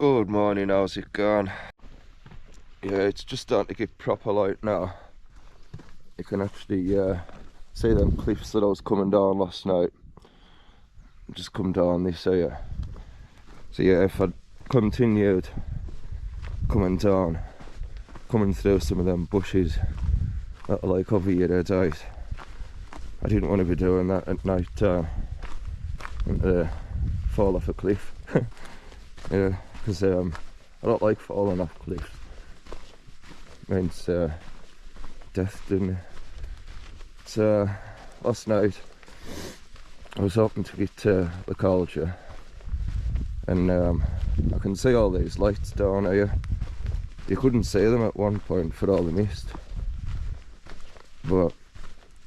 Good morning, how's it going? Yeah, it's just starting to get proper light now. You can actually see them cliffs that I was coming down last night. Just come down this here. So yeah, if I'd continued coming down, coming through some of them bushes that are like over your head out, I didn't want to be doing that at night time and fall off a cliff. Yeah, because I don't like falling off cliffs. Means death, didn't it? So last night I was hoping to get to the culture, and I can see all these lights down here. You couldn't see them at one point for all the mist, but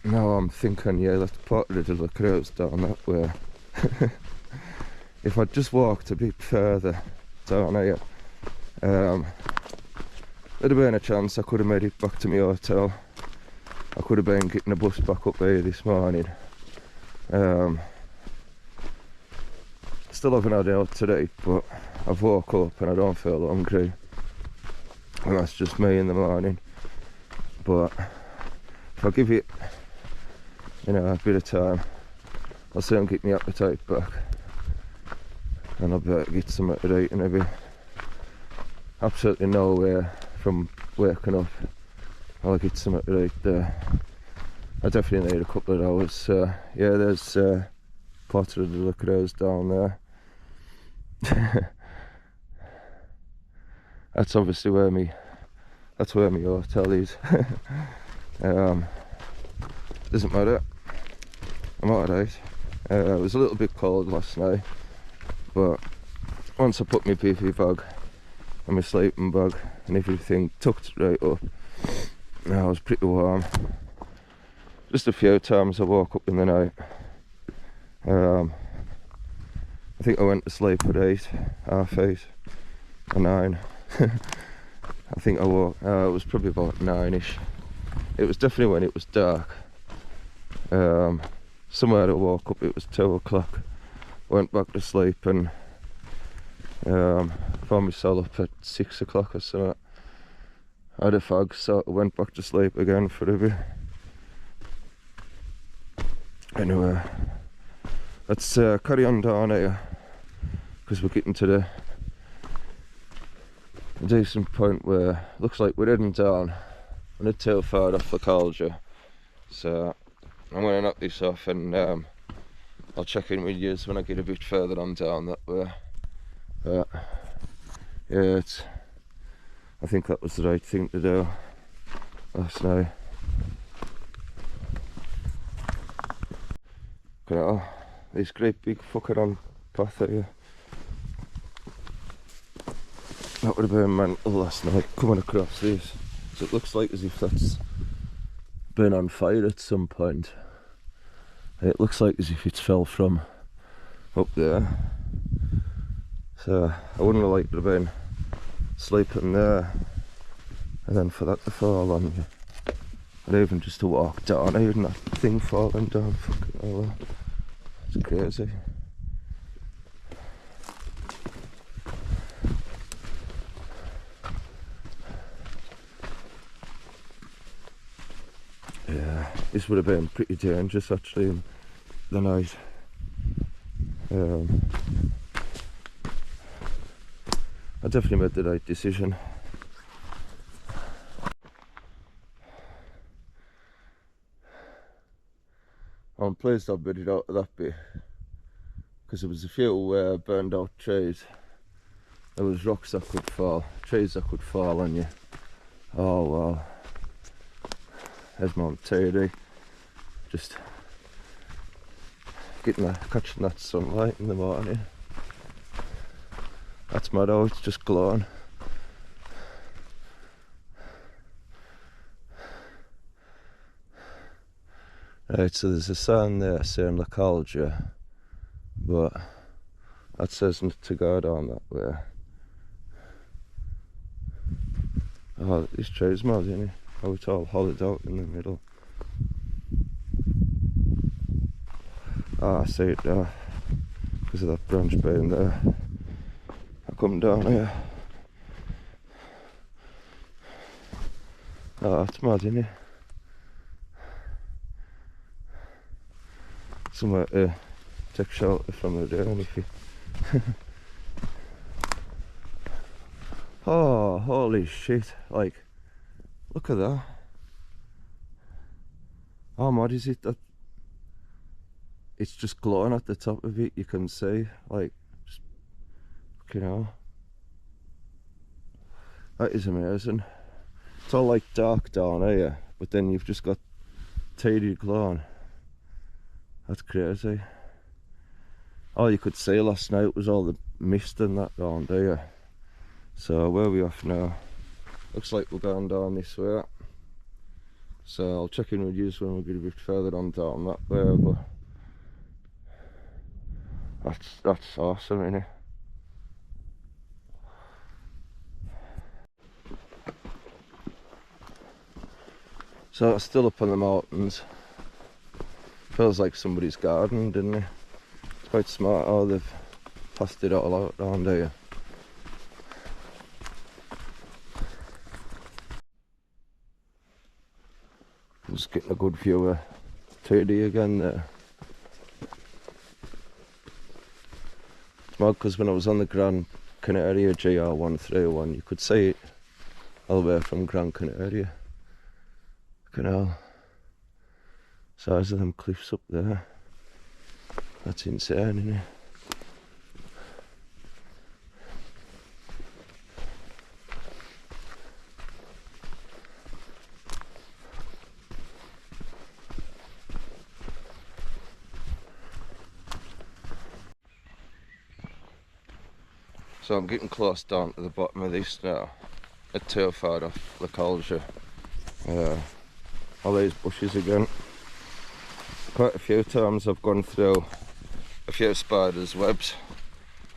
now I'm thinking, yeah, that's part of the cruise down that way. If I'd just walked a bit further down here, there'd have been a chance I could have made it back to my hotel. I could have been getting a bus back up here this morning. Still haven't had it out today, but I've woke up and I don't feel hungry. And that's just me in the morning. But if I give it, a bit of time, I'll soon get my appetite back. And I'll better get something to eat, and I'll be absolutely nowhere from waking up. I'll get something to eat there. I definitely need a couple of hours. So yeah, there's part of the cruise down there. That's obviously where my hotel is. Doesn't matter, I'm alright. It was a little bit cold last night, but once I put my PV bag and my sleeping bag and everything tucked right up, I was pretty warm. Just a few times I woke up in the night. I think I went to sleep at 8, half 8 or 9. I think I woke, it was probably about 9ish. It was definitely when it was dark. Somewhere I woke up, it was 2 o'clock. Went back to sleep and found myself up at 6 o'clock or something. I had a fag, so I went back to sleep again for a bit. Anyway, let's carry on down here, because we're getting to the decent point where looks like we're heading down. We're not too far off the culture, so I'm going to knock this off and I'll check in with you when I get a bit further on down that way. But yeah, I think that was the right thing to do last night. Look at all this great big fucker on path here. That would have been mental last night, coming across this. So it looks like as if that's been on fire at some point. It looks like as if it's fell from up there. So I wouldn't have liked to have been sleeping there and then for that to fall on you. Or even just to walk down, even that thing falling down, fucking hell. It's crazy. Yeah, this would have been pretty dangerous actually in the night. I definitely made the right decision. I'm pleased I made it out of that bit, because there was a few burned out trees. There was rocks that could fall, trees that could fall on you. Oh wow. There's Mount TD, just catching that sunlight in the morning. That's mad how it's just glowing. Right, so there's a sign there saying La Calgia, but that says not to go down that way. Oh, this tree's mad, isn't it? Oh, it's all hollowed out in the middle. Ah, I see it now, because of that branch being there. I come down here. Oh, it's mad, isn't it? Somewhere to take shelter from the rain if you... Oh, holy shit, like, look at that. How mad is it that it's just glowing at the top of it, you can see, like, just, you know. That is amazing. It's all like dark down here, but then you've just got tidy glowing. That's crazy. All you could see last night was all the mist and that down there. So where are we off now? Looks like we're going down this way. So I'll check in with you when we get a bit further on down that way, but that's awesome, isn't it? So it's still up on the mountains. Feels like somebody's garden, didn't it? It's quite smart how they've passed it all out down there. I'm just getting a good view of TD again there. It's mad because when I was on the Gran Canaria GR131, you could see it all the way from Gran Canaria. Canal. Size of them cliffs up there. That's insane, isn't it? So I'm getting close down to the bottom of this now. Not too far off the culture. All these bushes again. Quite a few times I've gone through a few spiders' webs.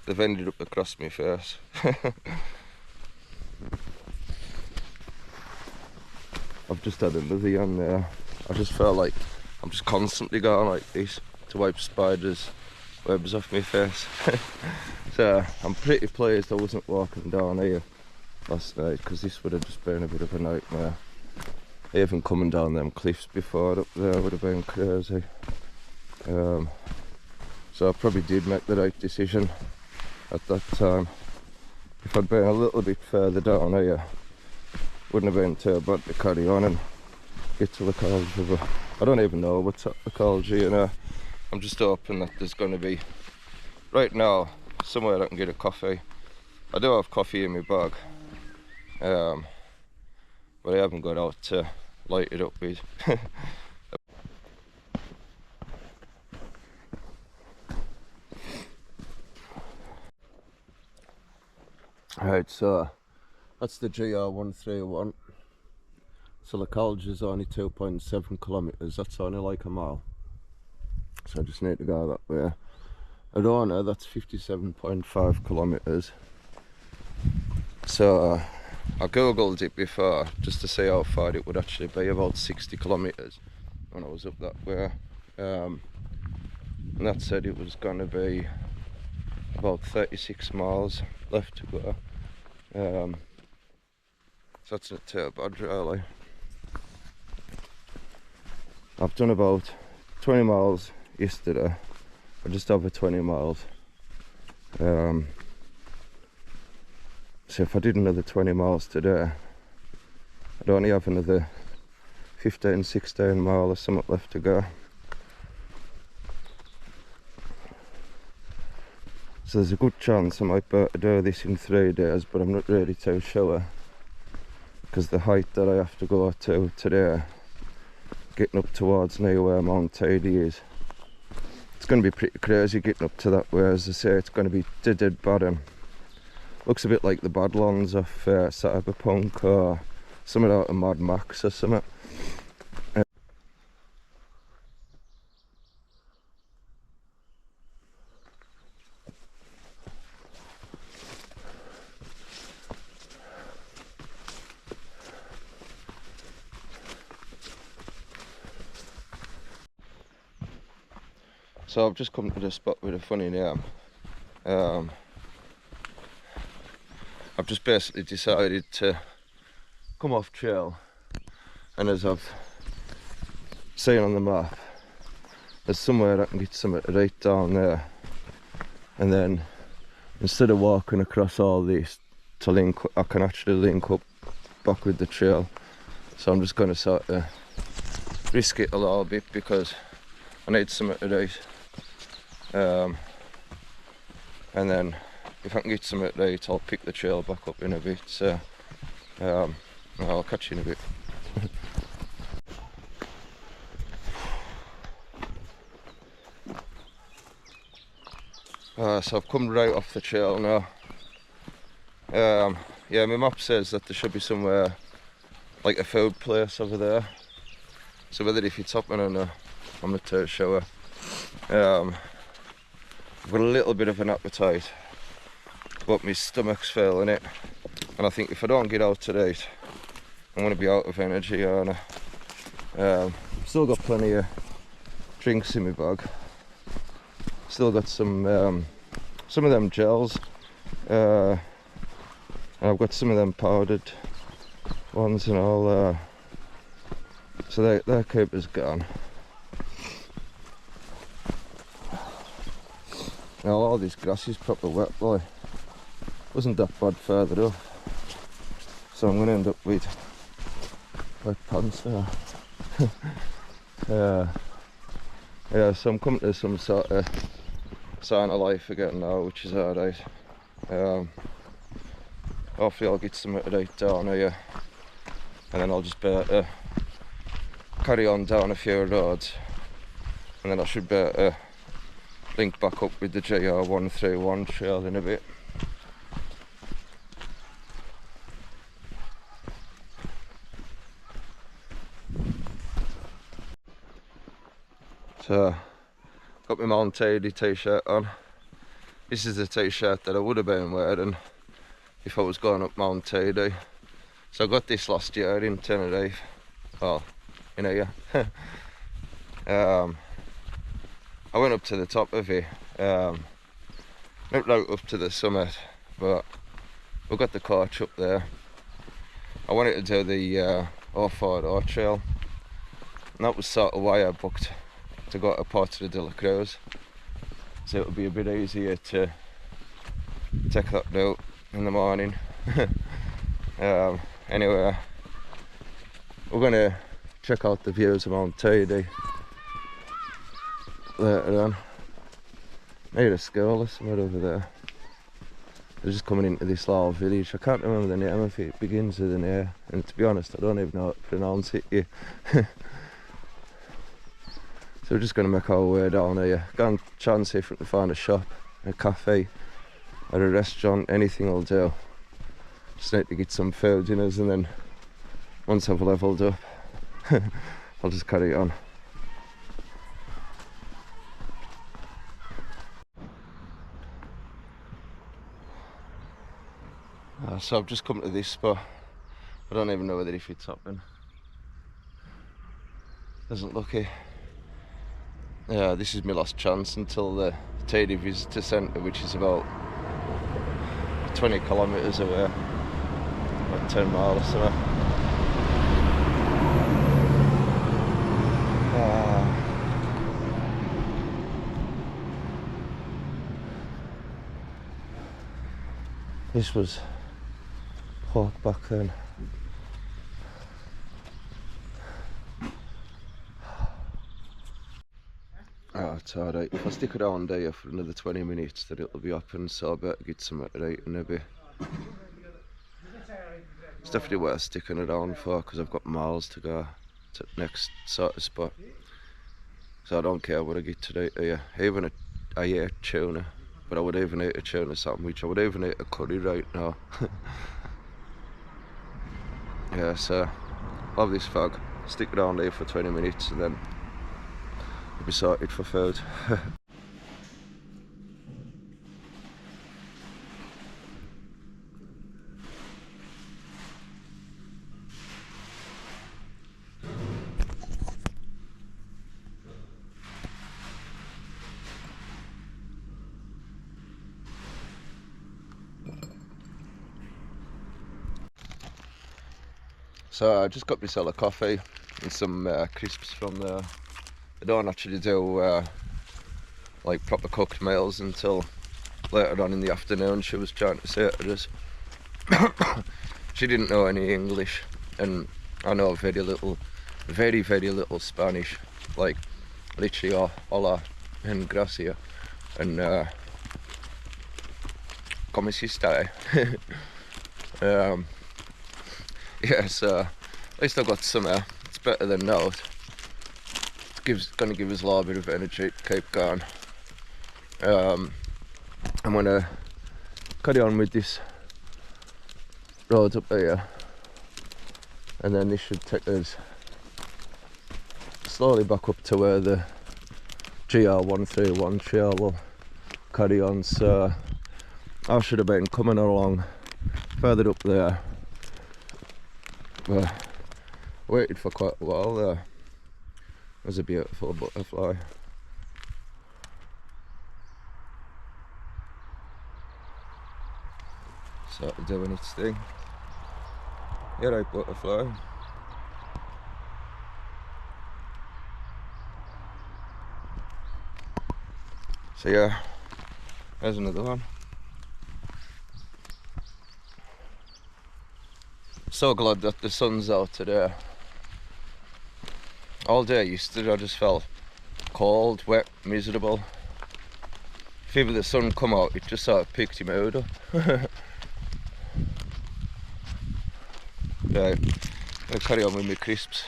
They've ended up across my face. I've just had another yawn there. I just felt like I'm just constantly going like this to wipe spiders' webs off my face. So I'm pretty pleased I wasn't walking down here last night, because this would have just been a bit of a nightmare. Even coming down them cliffs before up there would have been crazy. So I probably did make the right decision at that time. If I'd been a little bit further down here, wouldn't have been too bad to carry on and get to the college. But I don't even know what's at the college, you know. I'm just hoping that there's going to be, right now, somewhere I can get a coffee. I do have coffee in my bag, but I haven't got out to light it up with. Right, so that's the GR131. So the college is only 2.7 kilometres, that's only like a mile. So I just need to go that way. Arona, that's 57.5 kilometres. So I googled it before just to see how far it would actually be, about 60 kilometres when I was up that way. And that said it was going to be about 36 miles left to go. So that's not too bad really. I've done about 20 miles yesterday, or just over 20 miles. So if I did another 20 miles today, I'd only have another 15-16 miles or something left to go. So there's a good chance I might be able to do this in 3 days, but I'm not really too sure, because the height that I have to go to today, getting up towards near where Mount Tidy is, it's going to be pretty crazy getting up to that way. As I say, it's going to be dead bottom. Looks a bit like the Badlands of Cyberpunk, or something out of Mad Max or something. So I've just come to the spot with a funny name. I've just basically decided to come off trail, and as I've seen on the map, there's somewhere I can get something right down there, and then instead of walking across all this to link, I can actually link up back with the trail. So I'm just going to sort of risk it a little bit because I need something to right. And then if I can get something right, I'll pick the trail back up in a bit. So I'll catch you in a bit. So I've come right off the trail now. Yeah, my map says that there should be somewhere like a food place over there. So whether if it's open or not, I'm not too sure. I've got a little bit of an appetite, but my stomach's failing it. And I think if I don't get out today, I'm going to be out of energy, aren't I? Still got plenty of drinks in my bag. Still got some of them gels. And I've got some of them powdered ones and all. So their keeper's gone. Now all this grass is proper wet, boy. Wasn't that bad further up. So I'm going to end up with wet pants there. Yeah, so I'm coming to some sort of sign of life again now, which is alright. Hopefully I'll get something right down here, and then I'll just better carry on down a few roads, and then I should better link back up with the GR131 trail in a bit. So, got my Mount Aidy t-shirt on. This is the t-shirt that I would have been wearing if I was going up Mount Aidy. So I got this last year in Tenerife. Well, in a year. I went up to the top of it. Not right up to the summit, but we got the coach up there. I wanted to do the 040 trail, and that was sort of why I booked to go to Porto de la Cruz, so it would be a bit easier to take that route in the morning. Anyway, we're gonna check out the views of Mount Aidy later on. Near a school or somewhere over there. They're just coming into this little village. I can't remember the name of it. It begins with an A, and to be honest, I don't even know how to pronounce it yet. So we're just going to make our way down here. Go and chance if we can find a shop, a cafe, or a restaurant. Anything will do. Just need to get some food in us, and then once I've levelled up, I'll just carry on. So I've just come to this spot. I don't even know whether if it's open. Doesn't look it. Yeah, this is my last chance until the Tenerife Visitor Centre, which is about 20 kilometres away, about 10 miles or something. This was hot back then. Oh, it's alright. If I stick around here for another 20 minutes, then it'll be open, so I better get something right in a bit. It's definitely worth sticking around for, because I've got miles to go to the next sort of spot. So I don't care what I get today here. Even I eat tuna, but I would even eat a tuna sandwich. I would even eat a curry right now. Yeah, so love this fog. Stick around here for 20 minutes and then we'll be sorted for food. So I just got myself a coffee and some crisps from there. I don't actually do like proper cooked meals until later on in the afternoon. She was trying to say to us. She didn't know any English, and I know very little Spanish, like literally hola and gracia and como si está. Yeah, so at least I've got some. It's better than no. It's gonna give us a little bit of energy to keep going. I'm gonna carry on with this road up here, and then this should take us slowly back up to where the GR131 trail will carry on. So I should have been coming along further up there, but waited for quite a while there. There's a beautiful butterfly. Sort of doing its thing. You're right, butterfly. So yeah, there's another one. So glad that the sun's out today. All day yesterday I just felt cold, wet, miserable. If ever the sun come out, it just sort of picked him out up. Right, I'll carry on with my crisps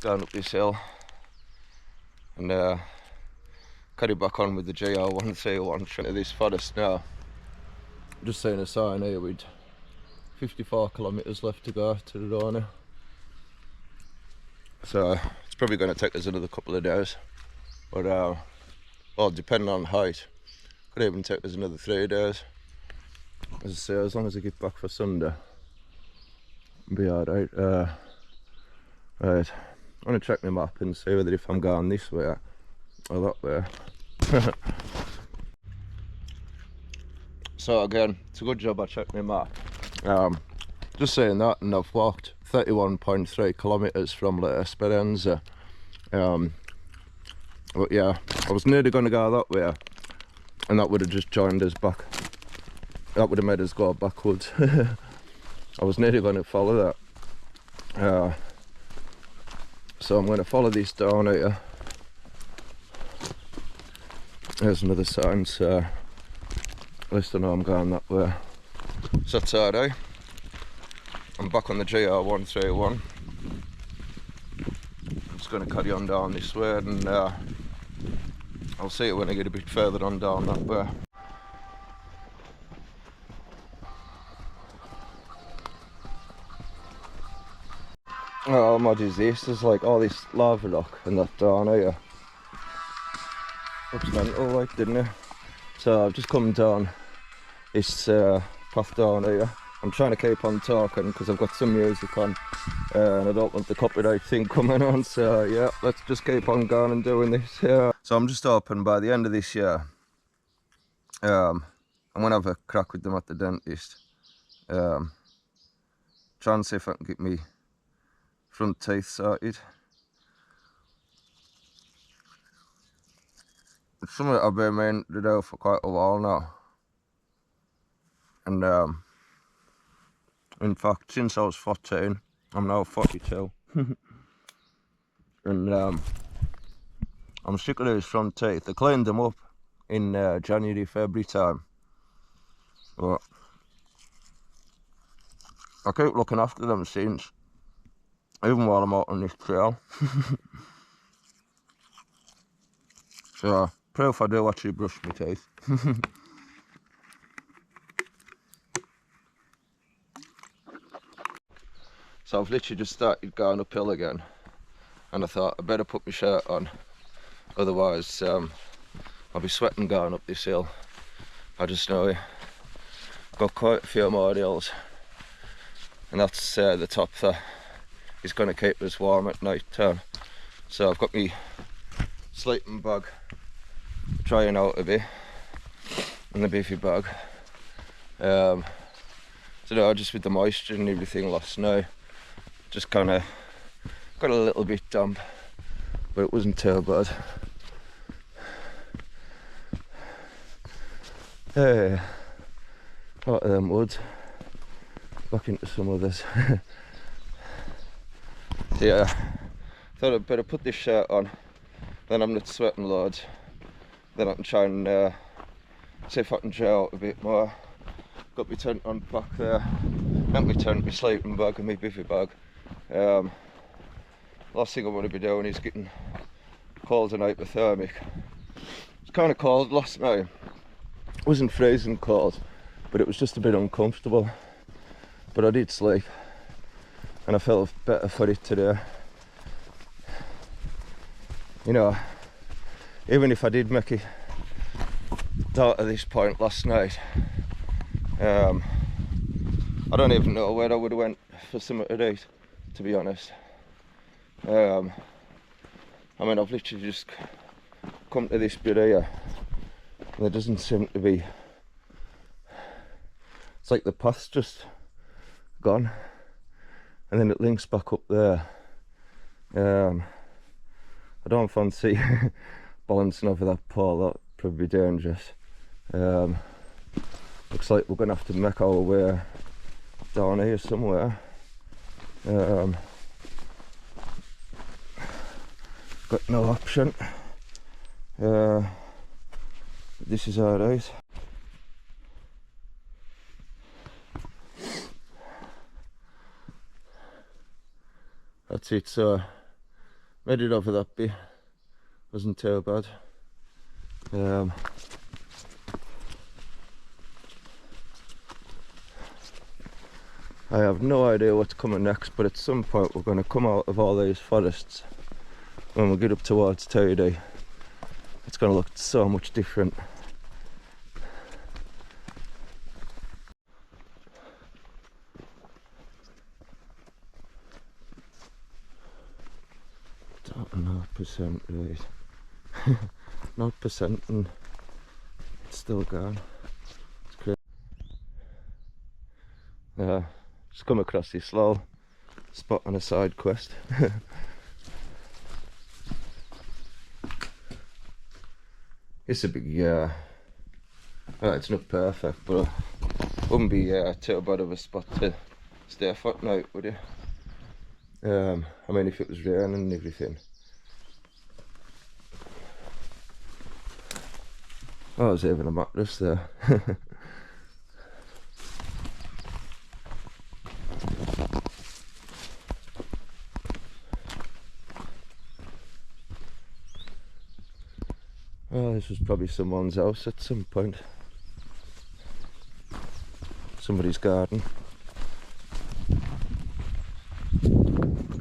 down up this hill and carry back on with the GR131 to this forest now. Just seeing a sign here with 54 kilometres left to go to the Rona. So it's probably going to take us another couple of days, but well, depending on height, could even take us another 3 days. As I say, as long as I get back for Sunday, I'll be alright. Right, I'm going to check my map and see whether if I'm going this way or that way. So again, it's a good job I checked my map. Just saying that, and I've walked 31.3 kilometres from La Esperanza. But yeah, I was nearly going to go that way, and that would have just joined us back. That would have made us go backwards. I was nearly going to follow that. So I'm going to follow this down here. There's another sign, so at least I know I'm going that way. So today, I'm back on the GR131. I'm just going to carry on down this way, and I'll see it when I get a bit further on down that way. Oh, how mad is this? There's like all this lava rock and that down here. Looks mental, like, didn't it? So I've just come down this path down here. I'm trying to keep on talking because I've got some music on and I don't want the copyright thing coming on, so yeah, let's just keep on going and doing this. Yeah. So I'm just hoping by the end of this year I'm going to have a crack with them at the dentist. Try and see if I can get me front teeth sorted. It's something that I've been meaning to do for quite a while now. And in fact, since I was 14, I'm now 42. And I'm sick of these front teeth. I cleaned them up in January, February time. But I keep looking after them since, even while I'm out on this trail. So, proof I do actually brush my teeth. So I've literally just started going uphill again, and I thought I better put my shirt on, otherwise I'll be sweating going up this hill. I just know I've got quite a few more hills, and that's the top that is going to keep us warm at night time. So I've got my sleeping bag drying out a bit, and the beefy bag. So no, just with the moisture and everything last night, just kind of got a little bit damp, but it wasn't too bad. Hey, out of them woods, back into some others. Yeah, thought I'd better put this shirt on, then I'm not sweating loads, then I can try and see if I can dry out a bit more. Got my tent on back there, not my tent, my sleeping bag and my bivvy bag. Last thing I want to be doing is getting cold and hypothermic. It's kind of cold last night. It wasn't freezing cold, but it was just a bit uncomfortable. But I did sleep, and I felt better for it today. You know, even if I did make it down to this point last night, I don't even know where I would have went for something to eat, to be honest. I mean, I've literally just come to this bit here, and there doesn't seem to be, it's like the path's just gone, and then it links back up there. I don't fancy balancing over that pole, that'd probably be dangerous. Looks like we're gonna have to make our way down here somewhere. Got no option. This is how it is. That's it, so made it over that bit, wasn't too bad. I have no idea what's coming next, but at some point we're going to come out of all these forests. When we get up towards Tenerife, it's going to look so much different. Don't know percent right. 0% and it's still gone. It's crazy. Just come across this little spot on a side quest. It's a big, well, it's not perfect, but it wouldn't be too bad of a spot to stay for at night, would you? I mean, if it was raining and everything. Oh, there's even a mattress there. Well, this was probably someone's house at some point. Somebody's garden.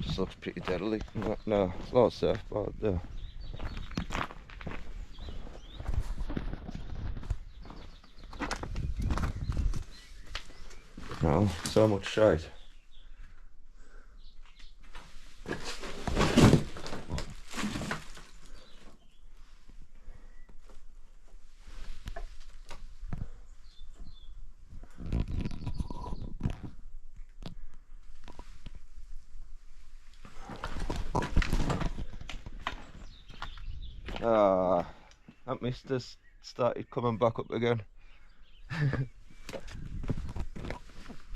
Just looks pretty derelict. No, it's not safe, but there. Oh, so much shite. That mist has started coming back up again.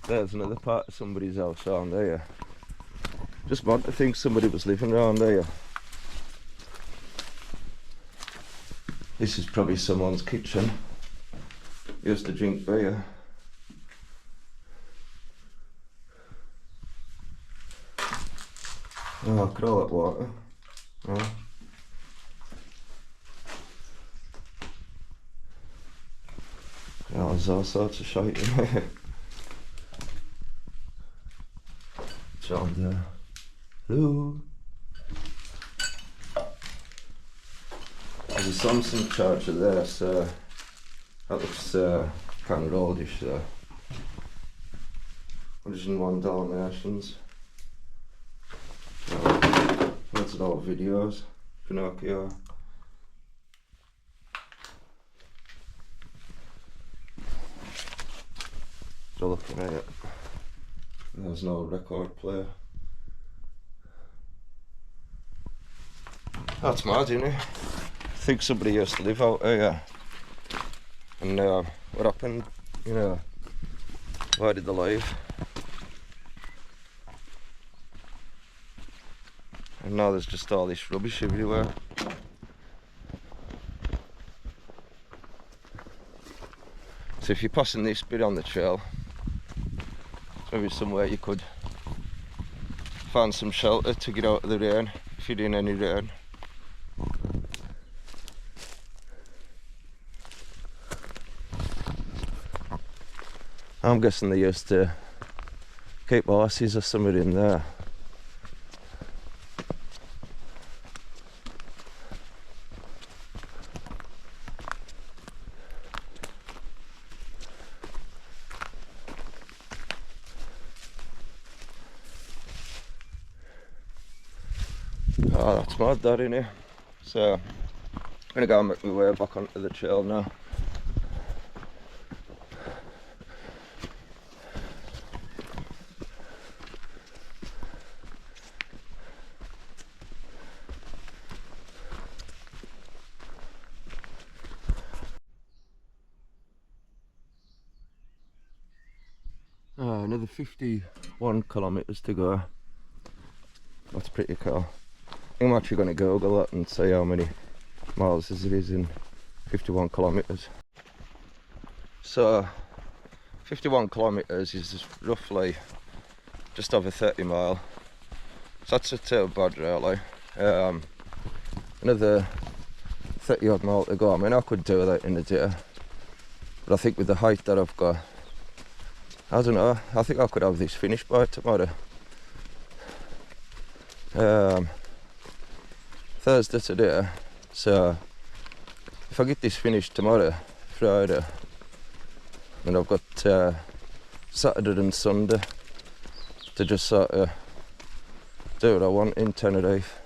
There's another part of somebody's house around there. Just want to think somebody was living around there. This is probably someone's kitchen. Used to drink beer. Oh, look at all that water. Oh. Oh, there's all sorts of shite in there. John there. Hello. There's a Samsung charger there, so that looks kind of oldish there. 101 Dalmatians. Lots of old videos. Pinocchio. So looking at it, there's no record player. That's mad, isn't it? I think somebody used to live out here. And what happened, you know, why did they leave? And now there's just all this rubbish everywhere. So if you're passing this bit on the trail, maybe somewhere you could find some shelter to get out of the rain, if you're in any rain. I'm guessing they used to keep horses or something in there. Oh, that's mad, that, innit? So, I'm gonna go and make my way back onto the trail now. Another 51 kilometres to go. That's pretty cool. I'm actually going to Google that and see how many miles it is in 51 kilometres. So 51 kilometres is roughly just over 30 mile. So that's not too bad really. Another 30 odd mile to go. I mean, I could do that in a day, but I think with the height that I've got, I don't know, I think I could have this finished by tomorrow. Thursday today, so if I get this finished tomorrow, Friday, then I've got Saturday and Sunday to just sort of do what I want in Tenerife.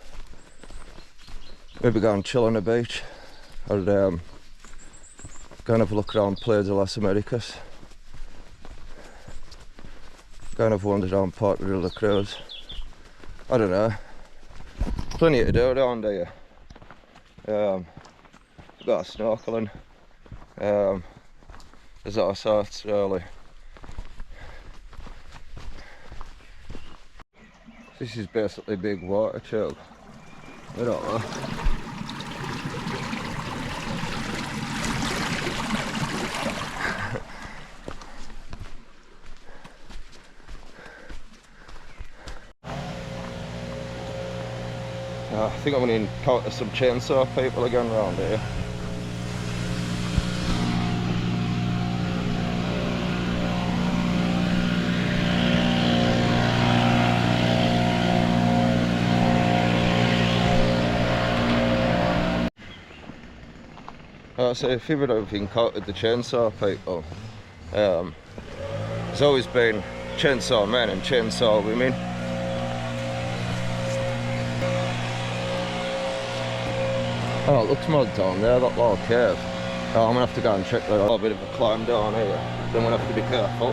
Maybe go and chill on the beach, or go and have a look around Playa de las Americas. Go and have a wander around Port de la Cruz. I don't know. Plenty to do around here. Got snorkeling. There's all sorts really. This is basically a big water tube. I don't know. I think I'm going to encounter some chainsaw people again around here. So if you've ever encountered the chainsaw people, there's always been chainsaw men and chainsaw women. Oh, it looks mad down there, that little cave. Oh, I'm gonna have to go and check that out. A bit of a climb down here, then we'll have to be careful.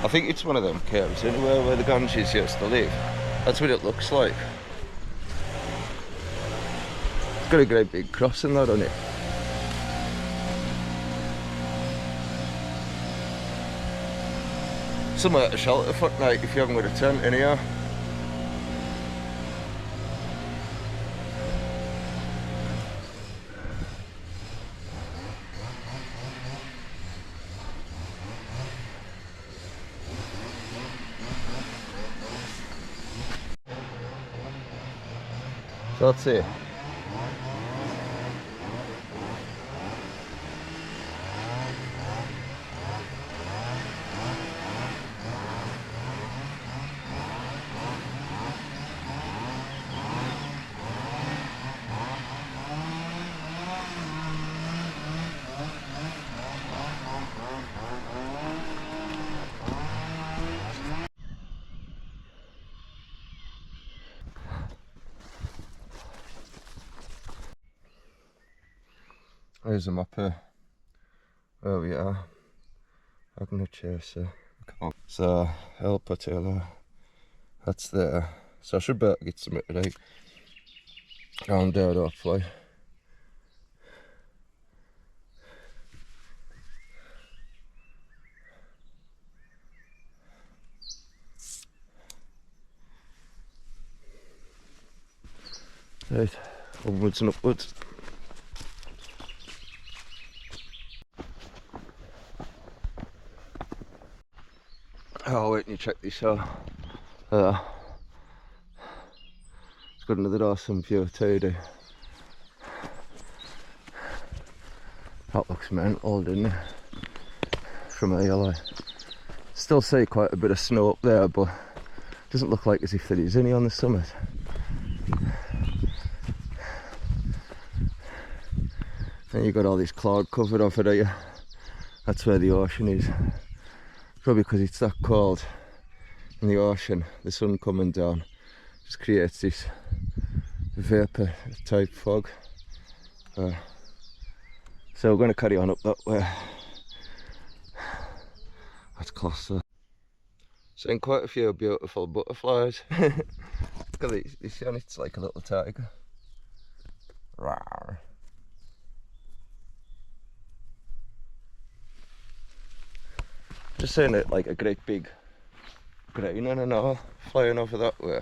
I think it's one of them caves anywhere where the Ganges used to live. That's what it looks like. It's got a great big cross in that on it. Somewhere to shelter for night if you haven't got a tent in here. So that's it. There's a map here. There we are. Agna Chaser. So, El Patella. That's there. So I should be able to get some today. Down there, hopefully. Right, onwards and upwards. Oh, wait, and you check this out. It's got another awesome view too. That looks mental, doesn't it? From here, like. Still see quite a bit of snow up there, but it doesn't look like as if there is any on the summit. Then you've got all this cloud covered over there. That's where the ocean is. Probably because it's that cold in the ocean, the sun coming down just creates this vapour type fog. So we're going to carry on up that way. That's closer. Seeing quite a few beautiful butterflies. Look at this one, it's like a little tiger. Rawr. Just seeing it like a great big green and all flying over that way.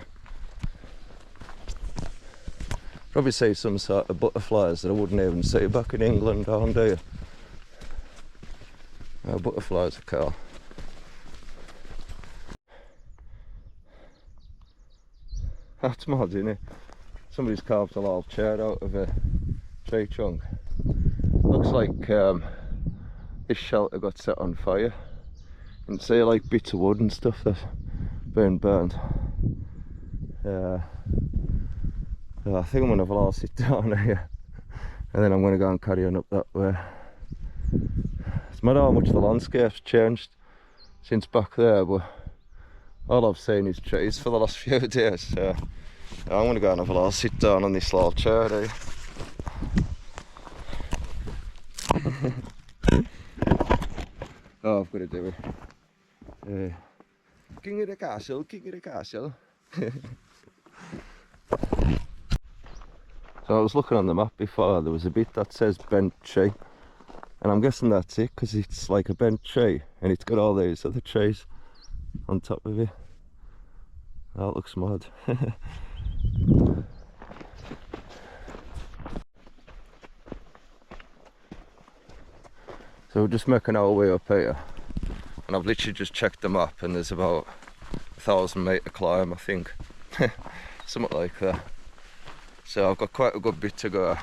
Probably see some sort of butterflies that I wouldn't even see back in England down there. Butterflies are cool. That's mad, isn't it? Somebody's carved a little chair out of a tree trunk. Looks like this shelter got set on fire. You can see like bits of wood and stuff that's been burnt. I think I'm going to have a little sit down here and then I'm going to go and carry on up that way. It's mad how much the landscape's changed since back there, but all I've seen is trees for the last few days, so I'm going to go and have a little sit down on this little chair here. Oh, I've got to do it. King of the castle, king of the castle. So I was looking on the map before, there was a bit that says bent tree, and I'm guessing that's it because it's like a bent tree and it's got all these other trees on top of it. That looks mad. So we're just making our way up here, and I've literally just checked the map and there's about 1,000 metre climb, I think. Something like that. So I've got quite a good bit to go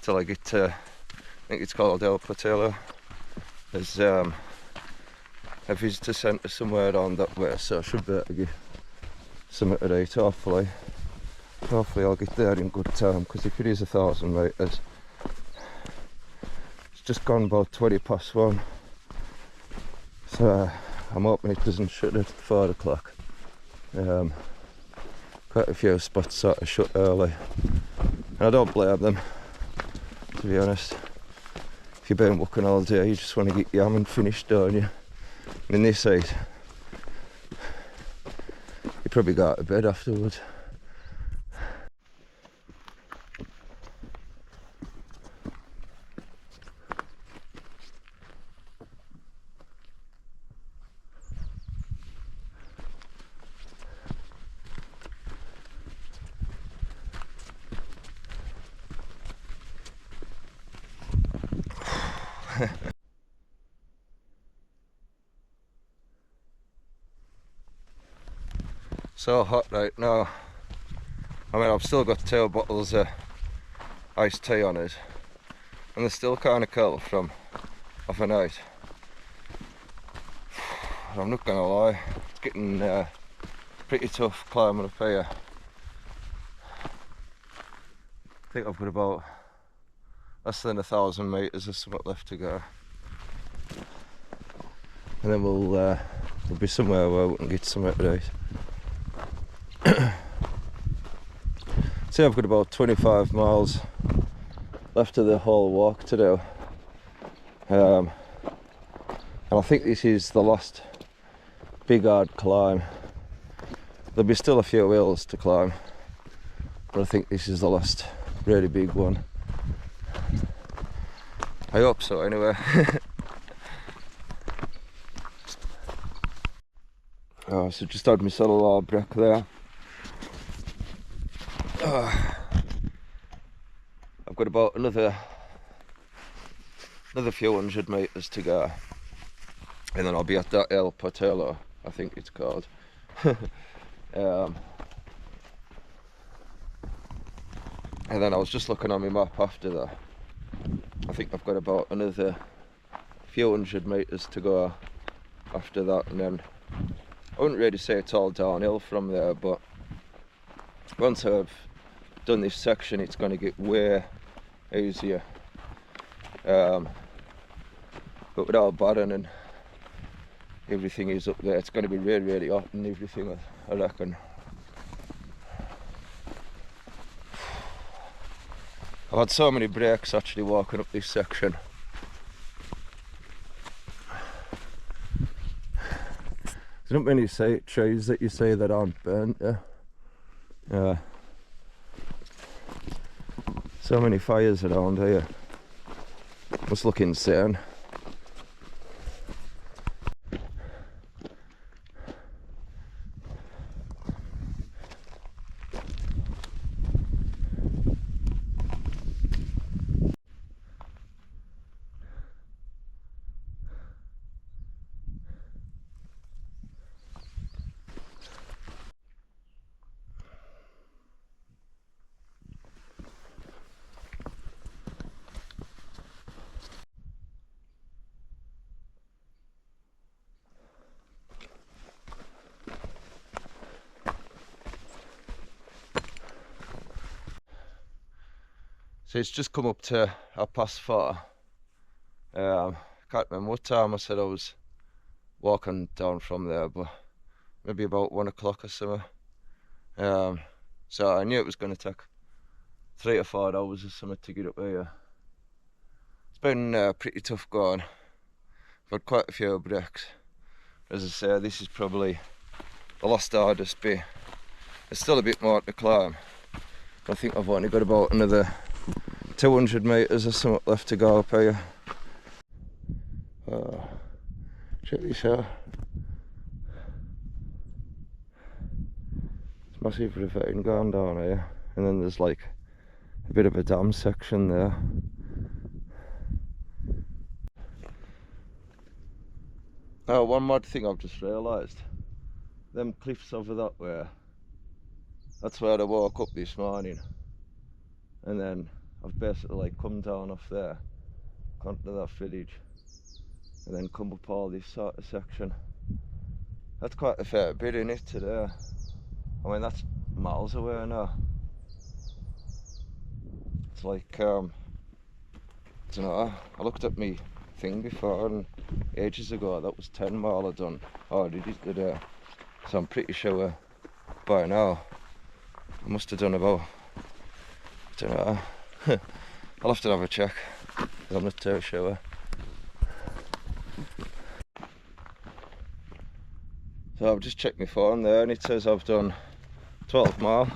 till I get to, I think it's called El Portillo. There's a visitor centre somewhere around that way, so I should be able to get something to eat, hopefully. Hopefully I'll get there in good time, because if it is 1,000 metres, it's just gone about 1:20. So I'm hoping it doesn't shut at 4 o'clock. Quite a few spots sort of shut early, and I don't blame them, to be honest. If you've been working all day, you just want to get your yamming finished, don't you? And in this heat, you probably go out to bed afterwards. So hot right now. I mean, I've still got 2 bottles of iced tea on it, and they're still kind of cold from overnight. I'm not gonna lie, it's getting pretty tough climbing up here. I think I've got about less than 1,000 metres or something left to go, and then we'll be somewhere where we can get something to eat. See, I've got about 25 miles left of the whole walk to do. And I think this is the last big hard climb. There'll be still a few hills to climb, but I think this is the last really big one. I hope so anyway. Oh, so just had myself a little break there. I've got about another few hundred metres to go, and then I'll be at that El Portello, I think it's called. And then I was just looking on my map after that. I think I've got about another few hundred metres to go after that, and then I wouldn't really say it's all downhill from there, but once I've done this section it's going to get way easier. But without Baron and everything is up there, it's going to be really, really hot and everything, I reckon. I've had so many breaks actually walking up this section. There's not many trees that you see that aren't burnt. So many fires around here. Must look insane. So it's just come up to 4:30. Can't remember what time I said I was walking down from there, but maybe about 1 o'clock or something. So I knew it was going to take 3 or 4 hours or something to get up here. It's been pretty tough going. I've had quite a few breaks. As I say, this is probably the last hardest bit. There's still a bit more to climb. I think I've only got about another 200 metres or something left to go up here. Check this out. It's massive ravine going down here, and then there's like a bit of a dam section there. Oh, one mad thing I've just realised. Them cliffs over that way, that's where I woke up this morning, and then I've basically like come down off there, gone to that village, and then come up all this sort of section. That's quite a fair bit in it today. I mean, that's miles away now. It's like, I don't know, I looked at me thing before, and ages ago that was 10 mile I done already today. So I'm pretty sure by now I must have done about, I don't know, I'll have to have a check, because I'm not too sure. So I've just checked my phone there, and it says I've done 12 mile.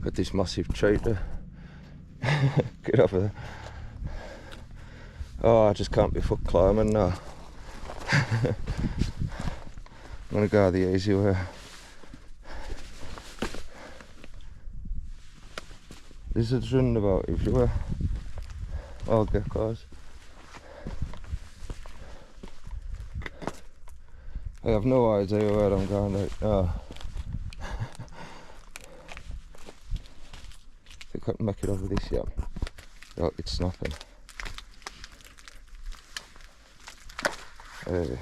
Got this massive tree to get over there. Oh, I just can't be foot climbing now. I'm gonna go the easy way. Lizards running about everywhere. All geckos. I have no idea where I'm going right now. I think I can make it over this yet. Oh, it's snapping. Hey.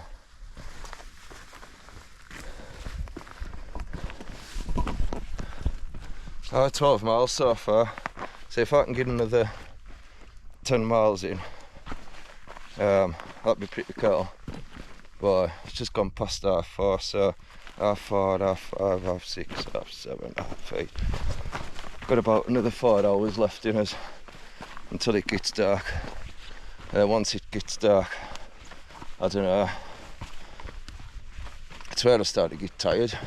12 miles so far. So if I can get another 10 miles in, that'd be pretty cool. But it's just gone past R4, so R4, R5, R6, R7, R8. Got about another 4 hours left in us until it gets dark. And then once it gets dark, I don't know, it's where I start to get tired.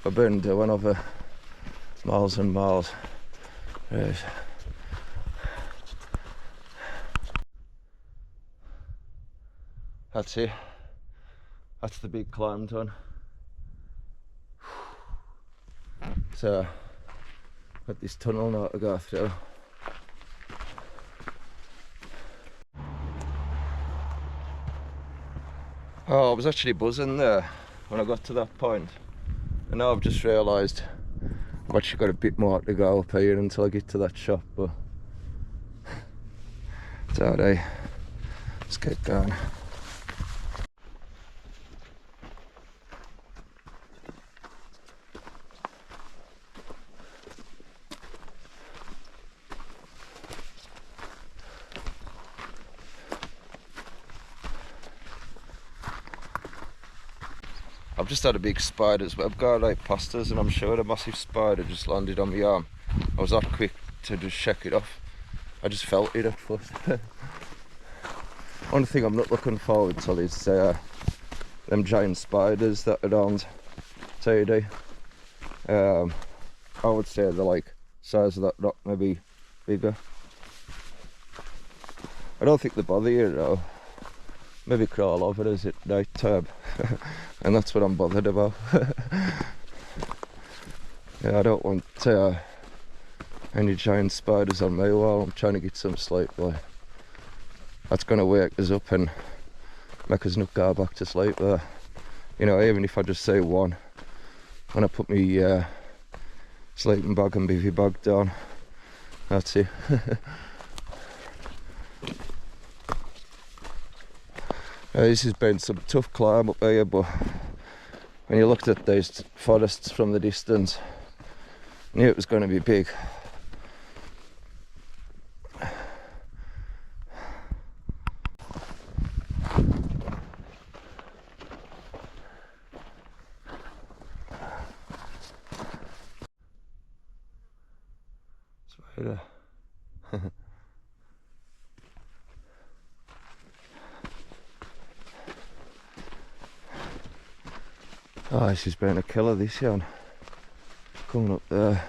I've been doing over miles and miles. Right. That's it. That's the big climb done. So, got this tunnel now to go through. Oh, I was actually buzzing there when I got to that point. And now I've just realised I've actually got a bit more to go up here until I get to that shop, but it's alright. Let's get going. I've just had a big spider's web go right past us, and I'm sure a massive spider just landed on my arm. I was that quick to just check it off. I just felt it at first. One thing I'm not looking forward to is them giant spiders that are on TD. I would say they're like size of that rock, maybe bigger. I don't think they bother you though. Maybe crawl over us at night time. And that's what I'm bothered about. Yeah, I don't want any giant spiders on me while I'm trying to get some sleep. Like, that's going to wake us up and make us not go back to sleep there. You know, even if I just say one, when I put my sleeping bag and bivvy bag down, that's it. This has been some tough climb up here, but when you looked at these forests from the distance, I knew it was going to be big. Spider. Oh, this has been a killer, this one. Coming up there.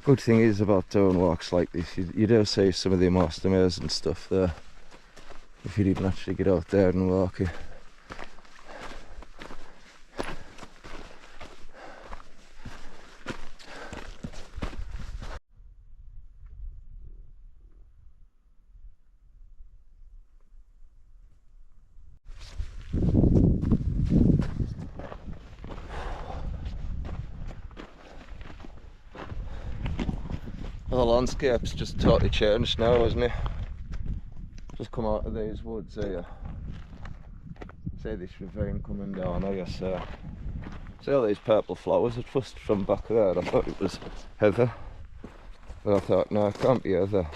Good thing is about doing walks like this, you do see some of the most amazing stuff there if you didn't actually get out there and walk it. The landscape's just totally changed now, hasn't it? Just come out of these woods here. See this ravine coming down here, so see all these purple flowers. At first from back there I thought it was heather, but I thought no, it can't be heather.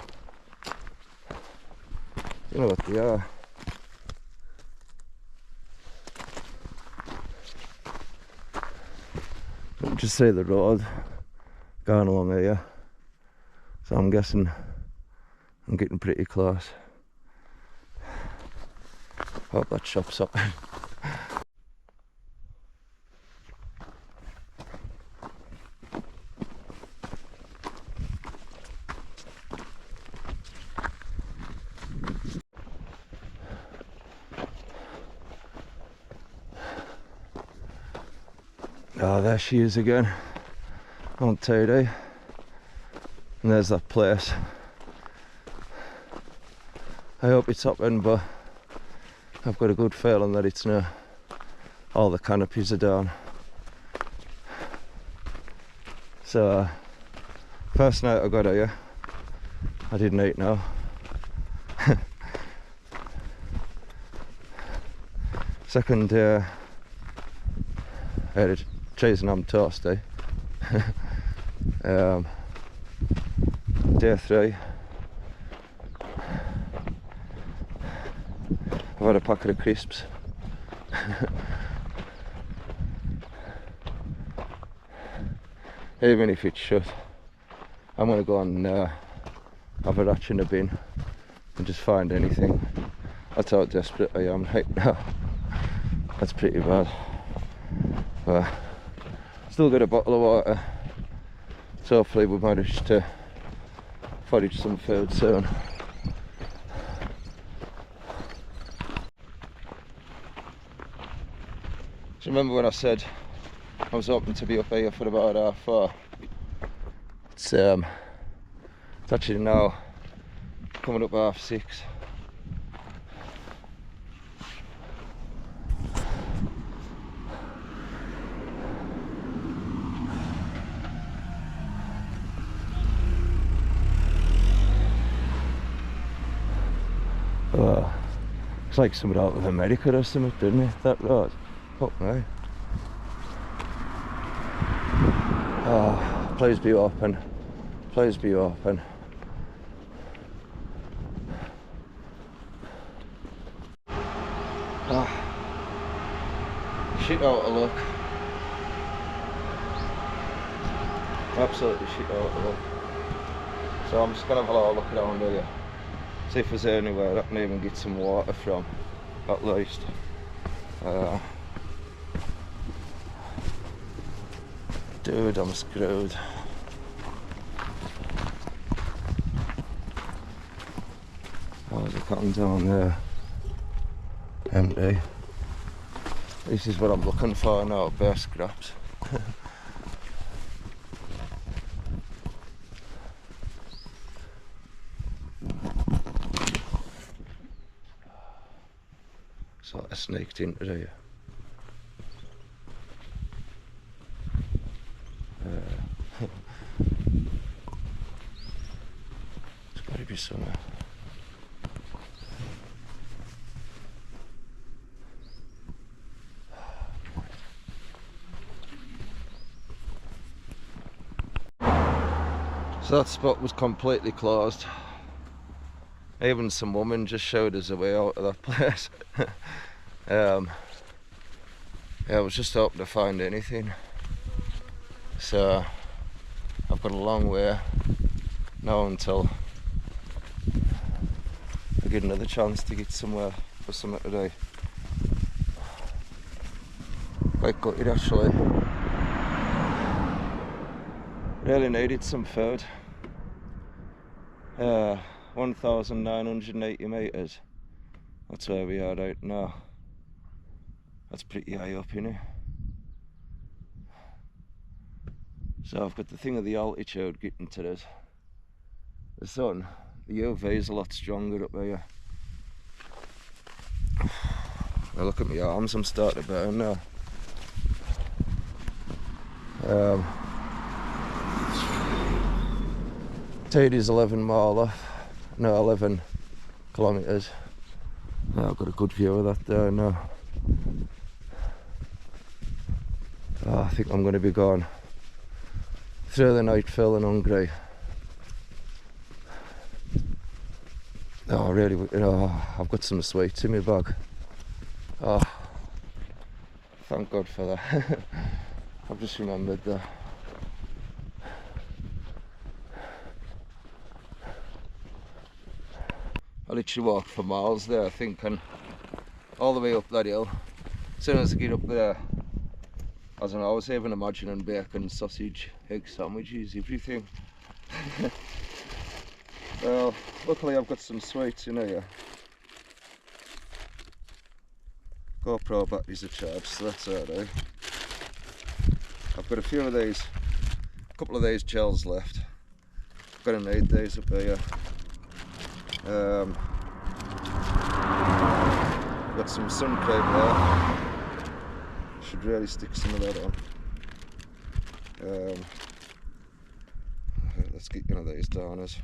You know what they are. You can just see the road going along here. So I'm guessing I'm getting pretty close. Hope that shop's up. Oh, there she is again on TD. And there's that place. I hope it's open, but I've got a good feeling that it's not. All the canopies are down. So, first night I got here, I didn't eat now. Second day, I had a cheese and ham toasty. Day 3, I've had a packet of crisps. even if it's shut, I'm gonna go and have a ratch in the bin and just find anything. That's how desperate I am right now. That's pretty bad. But still got a bottle of water, so hopefully we'll manage to forage some food soon. Do you remember when I said I was hoping to be up here for about 4:30? It's actually now coming up 6:30. It's like something out of America or something, didn't it? That road. Fuck me. Oh, please be open. Please be open. Shit out of luck. Absolutely shit out of luck. So I'm just gonna have a little look around here. See if there's anywhere I can even get some water from, at least. Dude, I'm screwed. Oh, there's a cotton down there. Empty. This is what I'm looking for now, bare scraps. Sort of sneaked into there. There's got to be somewhere. So that spot was completely closed. Even some woman just showed us a way out of that place. Yeah, I was just hoping to find anything. So I've got a long way now until I get another chance to get somewhere for something today. Quite gutted actually. Really needed some food. 1,980 metres. That's where we are right now. That's pretty high up, innit? So I've got the thing of the altitude getting to this. The sun, the UV is a lot stronger up here. Now look at my arms, I'm starting to burn now. Tade is 11 kilometres. I've got a good view of that there now. I think I'm going to be going through the night feeling hungry. Oh really, I've got some sweets in my bag. Oh, thank God for that. I've just remembered that. I literally walked for miles there, I think, and all the way up that hill. As soon as I get up there, I don't know, I was even imagining bacon, sausage, egg sandwiches, everything. Well, luckily I've got some sweets in here. GoPro batteries are charged, so that's alright. I've got a few of these, a couple of these gels left. I'm gonna need these up here. Got some sun cream there. Should really stick some of that on. Let's get one of these downers.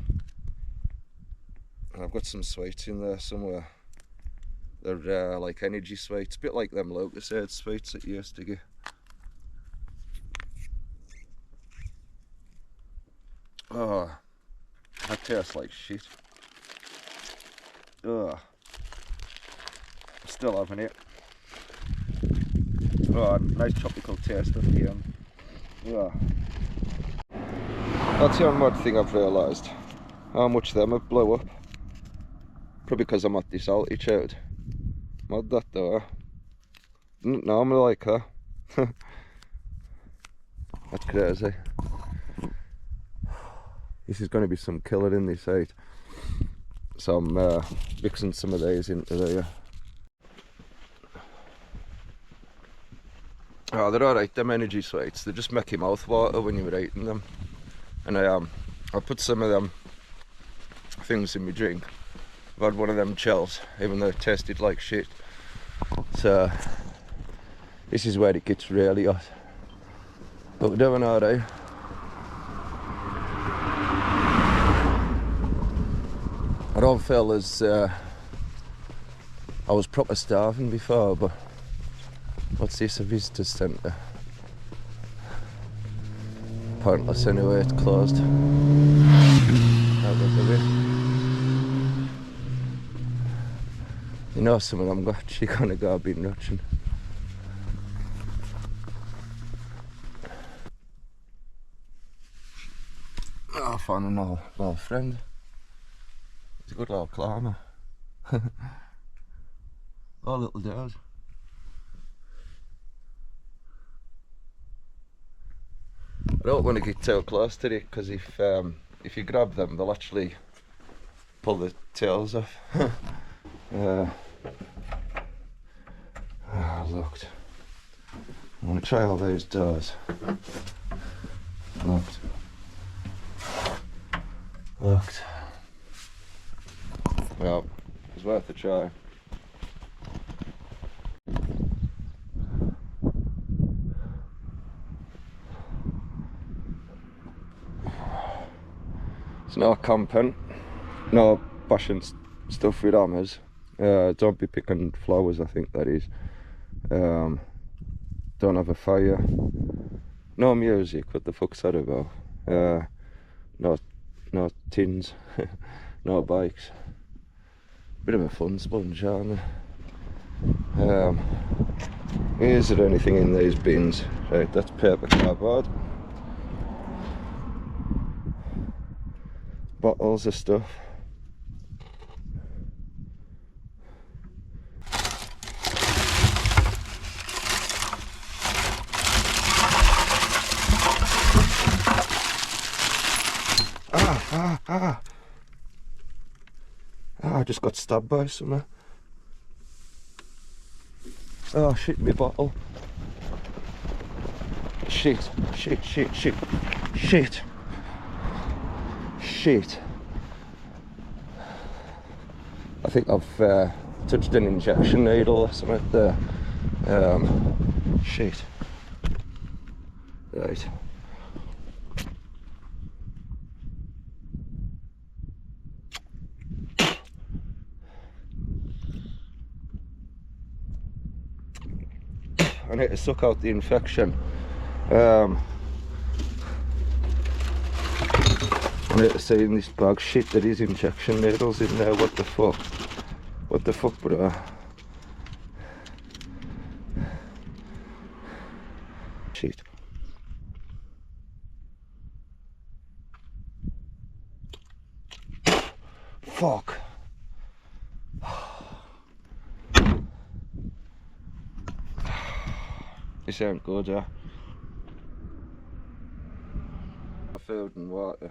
And I've got some sweets in there somewhere. They're like energy sweets, a bit like them Lucasade sweets that you used to get. Oh, that tastes like shit. Ugh. Still having it. Oh, nice tropical taste at the end. Ugh. That's the only thing I've realised. How much them have blew up. Probably because I'm at this altitude. Mad that though. Didn't normally like her. That's crazy. This is going to be some killer in this height. So I'm mixing some of these into there. Oh, they're alright, them energy sweets. They just make your mouth water when you're eating them. And I put some of them things in my drink. I've had one of them chills, even though it tasted like shit. So this is where it gets really hot. But we're doing alright. I don't feel as I was proper starving before, but what's this, a visitor centre? Pointless anyway, it's closed. Out of the way. You know, some of them actually gonna go bin notching. Oh, I found an old friend. He's a good little climber. Oh, little dude. I don't want to get too close to it because if you grab them, they'll actually pull the tails off. Looked. I'm going to try all those doors. Looked. Well, it's worth a try. It's no camping, no bashing stuff with hammers. Don't be picking flowers, I think that is. Don't have a fire. No music, what the fuck's that about? No tins, no bikes. Bit of a fun sponge, aren't they? Is there anything in these bins? Right, that's paper cardboard. Bottles of stuff. I just got stabbed by something. Oh shit, my bottle. Shit. I think I've touched an injection needle or something there. Shit. Right. I need to suck out the infection. I need to see in this bag, shit, there is injection needles in there. What the fuck? What the fuck, bro? Shit. Fuck. This ain't good, yeah. Food and water.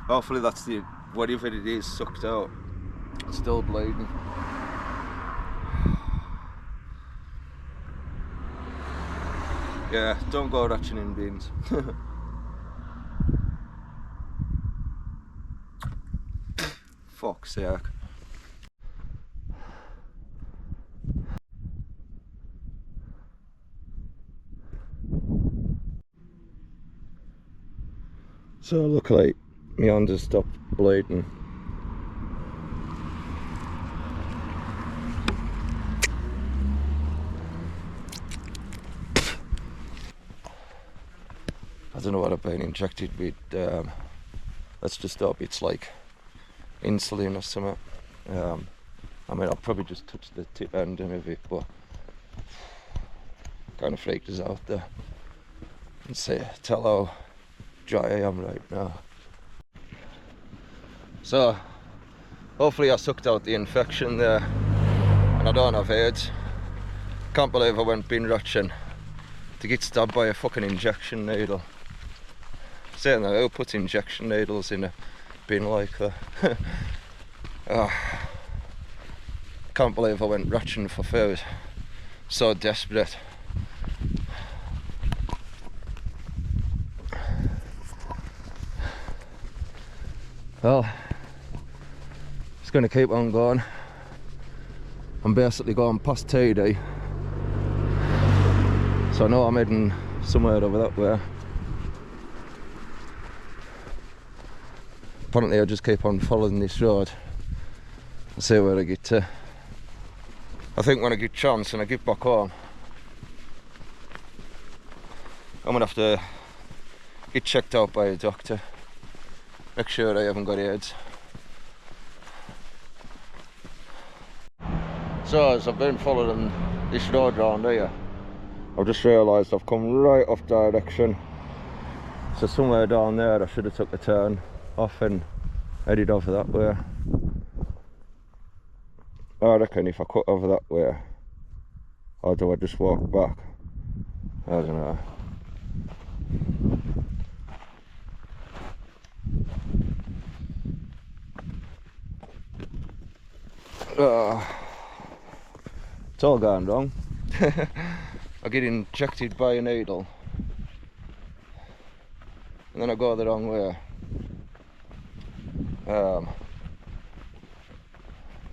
Hopefully that's the, whatever it is, sucked out. It's still bleeding. Yeah, don't go ratching in bins. Fuck's sake. So luckily my hand has stopped bleeding. don't know what I've been injected with. Let's just hope it's like insulin or something. I mean, I'll probably just touch the tip end of it, but kind of freaked us out there. And tell how dry I am right now. So, hopefully I sucked out the infection there, and I don't have AIDS. Can't believe I went bin ratching to get stabbed by a fucking injection needle. Saying that, who puts injection needles in a bin like that? Can't believe I went ratching for food. So desperate. Well, it's going to keep on going. I'm basically going past TD, so I know I'm heading somewhere over that way. Apparently I just keep on following this road and see where I get to. I think when I get a chance and I get back home, I'm gonna have to get checked out by a doctor, make sure I haven't got AIDS. So as I've been following this road round here, I've just realised I've come right off direction. So somewhere down there I should have took a turn off and headed over that way. I reckon if I cut over that way, or do I just walk back? I don't know. It's all going wrong. I get injected by a needle and then I go the wrong way. I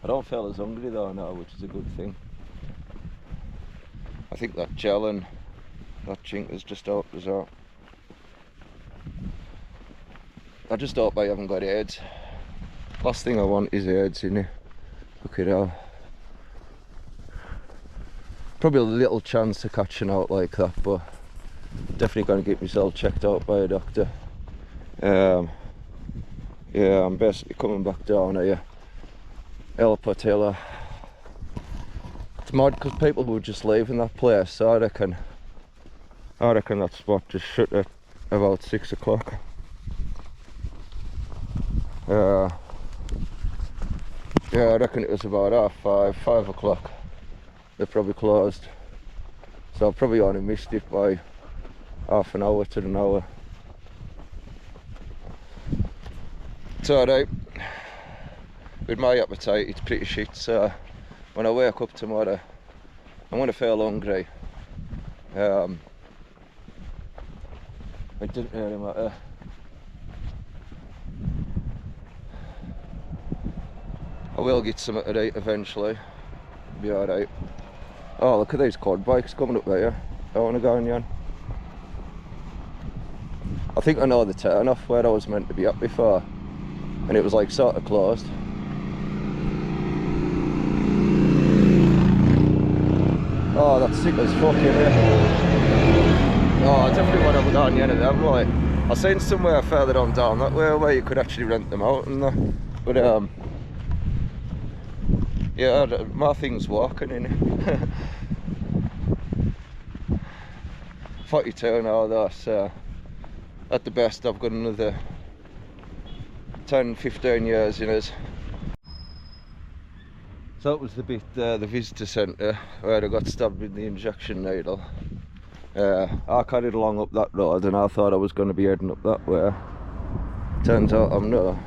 don't feel as hungry though now, which is a good thing. I think that gel and that chink has just helped us out. I just hope I haven't got AIDS. Last thing I want is AIDS in it. Look at that. Probably a little chance of catching out like that, but definitely going to get myself checked out by a doctor. Yeah, I'm basically coming back down here. El Portillo. It's mad because people were just leaving that place, so I reckon that spot just shut at about 6 o'clock. Yeah, I reckon it was about 5 o'clock. They're probably closed. So I probably only missed it by half an hour to an hour. It's alright. With my appetite, it's pretty shit, so when I wake up tomorrow, I'm going to feel hungry. It doesn't really matter. I will get something to eat eventually. Be alright. Oh, look at these quad bikes coming up there. I want to go in yon. I think I know the turn off where I was meant to be up before, and it was like sort of closed. Oh, that's sick as fuck, innit? Oh, I definitely want to have a go on the end of them, like. I seen somewhere further on down that way where you could actually rent them out and that. But yeah, my thing's walking in it. 42 now though, so at the best I've got another 10-15 years in us. So that was the bit, the visitor centre where I got stabbed with the injection needle. I carried along up that road and I thought I was going to be heading up that way. Turns out I'm not.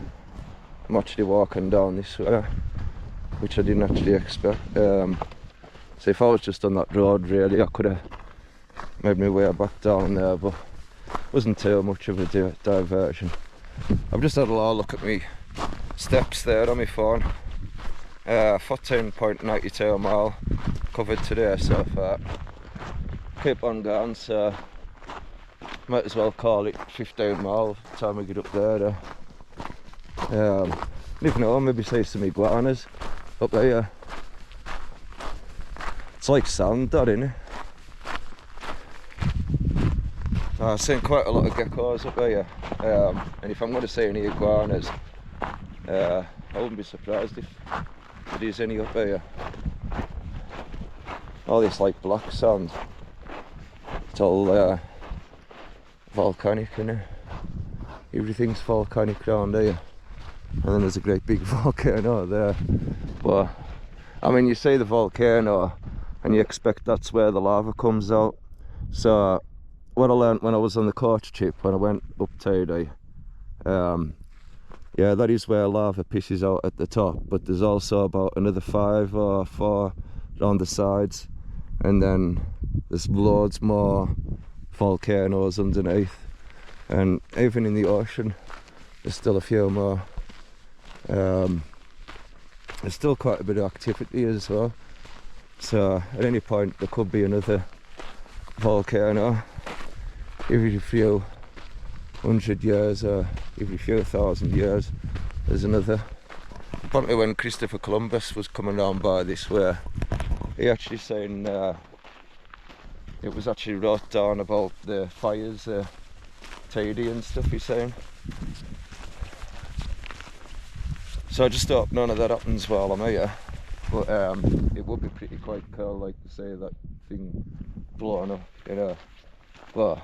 I'm actually walking down this way, which I didn't actually expect. So if I was just on that road really, I could have made my way back down there, but it wasn't too much of a diversion. I've just had a little look at me steps there on my phone. 14.92 mile covered today so far. Keep on going, so might as well call it 15 mile by the time we get up there. Never know, maybe see some iguanas up there. It's like sand, that, isn't it? I've seen quite a lot of geckos up here, and if I'm going to see any iguanas, I wouldn't be surprised if there's any up here. All this like black sand, it's all volcanic, innit? Everything's volcanic around here, and then there's a great big volcano there. But I mean, you see the volcano and you expect that's where the lava comes out. So what I learned when I was on the coach trip, when I went up to yeah, that is where lava pisses out at the top, but there's also about another 5 or 4 around the sides, and then there's loads more volcanoes underneath, and even in the ocean there's still a few more. There's still quite a bit of activity as well, so at any point there could be another volcano. Every few 100 years or every few 1,000 years there's another. Apparently when Christopher Columbus was coming around by this way, he actually seen it was actually wrote down about the fires, tidy and stuff, he's saying. So I just hope none of that happens while I'm here, but it would be pretty quite cool, like to say that thing blowing up, you know. But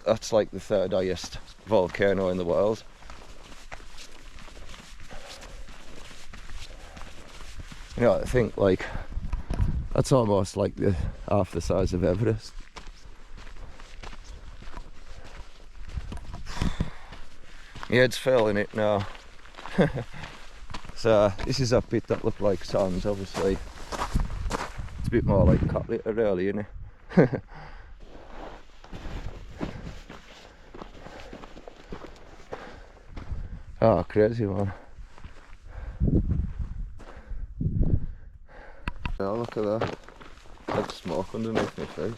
that's like the 3rd highest volcano in the world. You know, I think like that's almost like half the size of Everest. My head's failing it now. So this is a pit that looked like sands, obviously. It's a bit more like cat litter really, isn't it? Oh, crazy man. Yeah, look at that. There's smoke underneath my feet.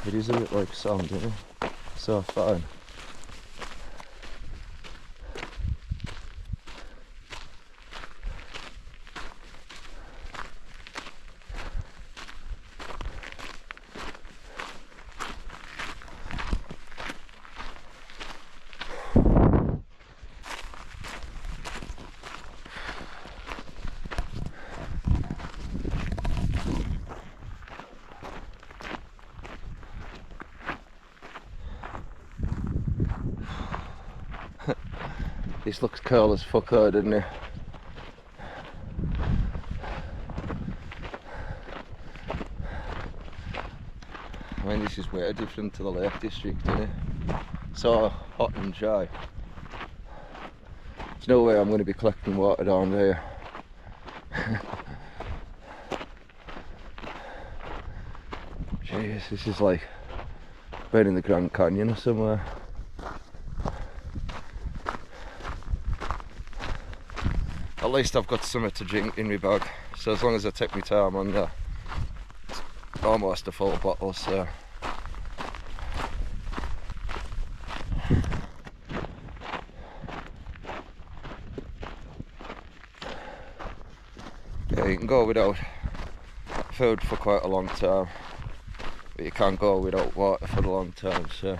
It is a bit like sand, isn't it? So fine. This looks cool as fuck out, doesn't it? I mean, this is way different to the Lake District, isn't it? So hot and dry. There's no way I'm going to be collecting water down there. Jeez, this is like being in the Grand Canyon or somewhere. At least I've got something to drink in my bag, so as long as I take my time on that, it's almost a full bottle, so. Yeah, you can go without food for quite a long time, but you can't go without water for a long time, so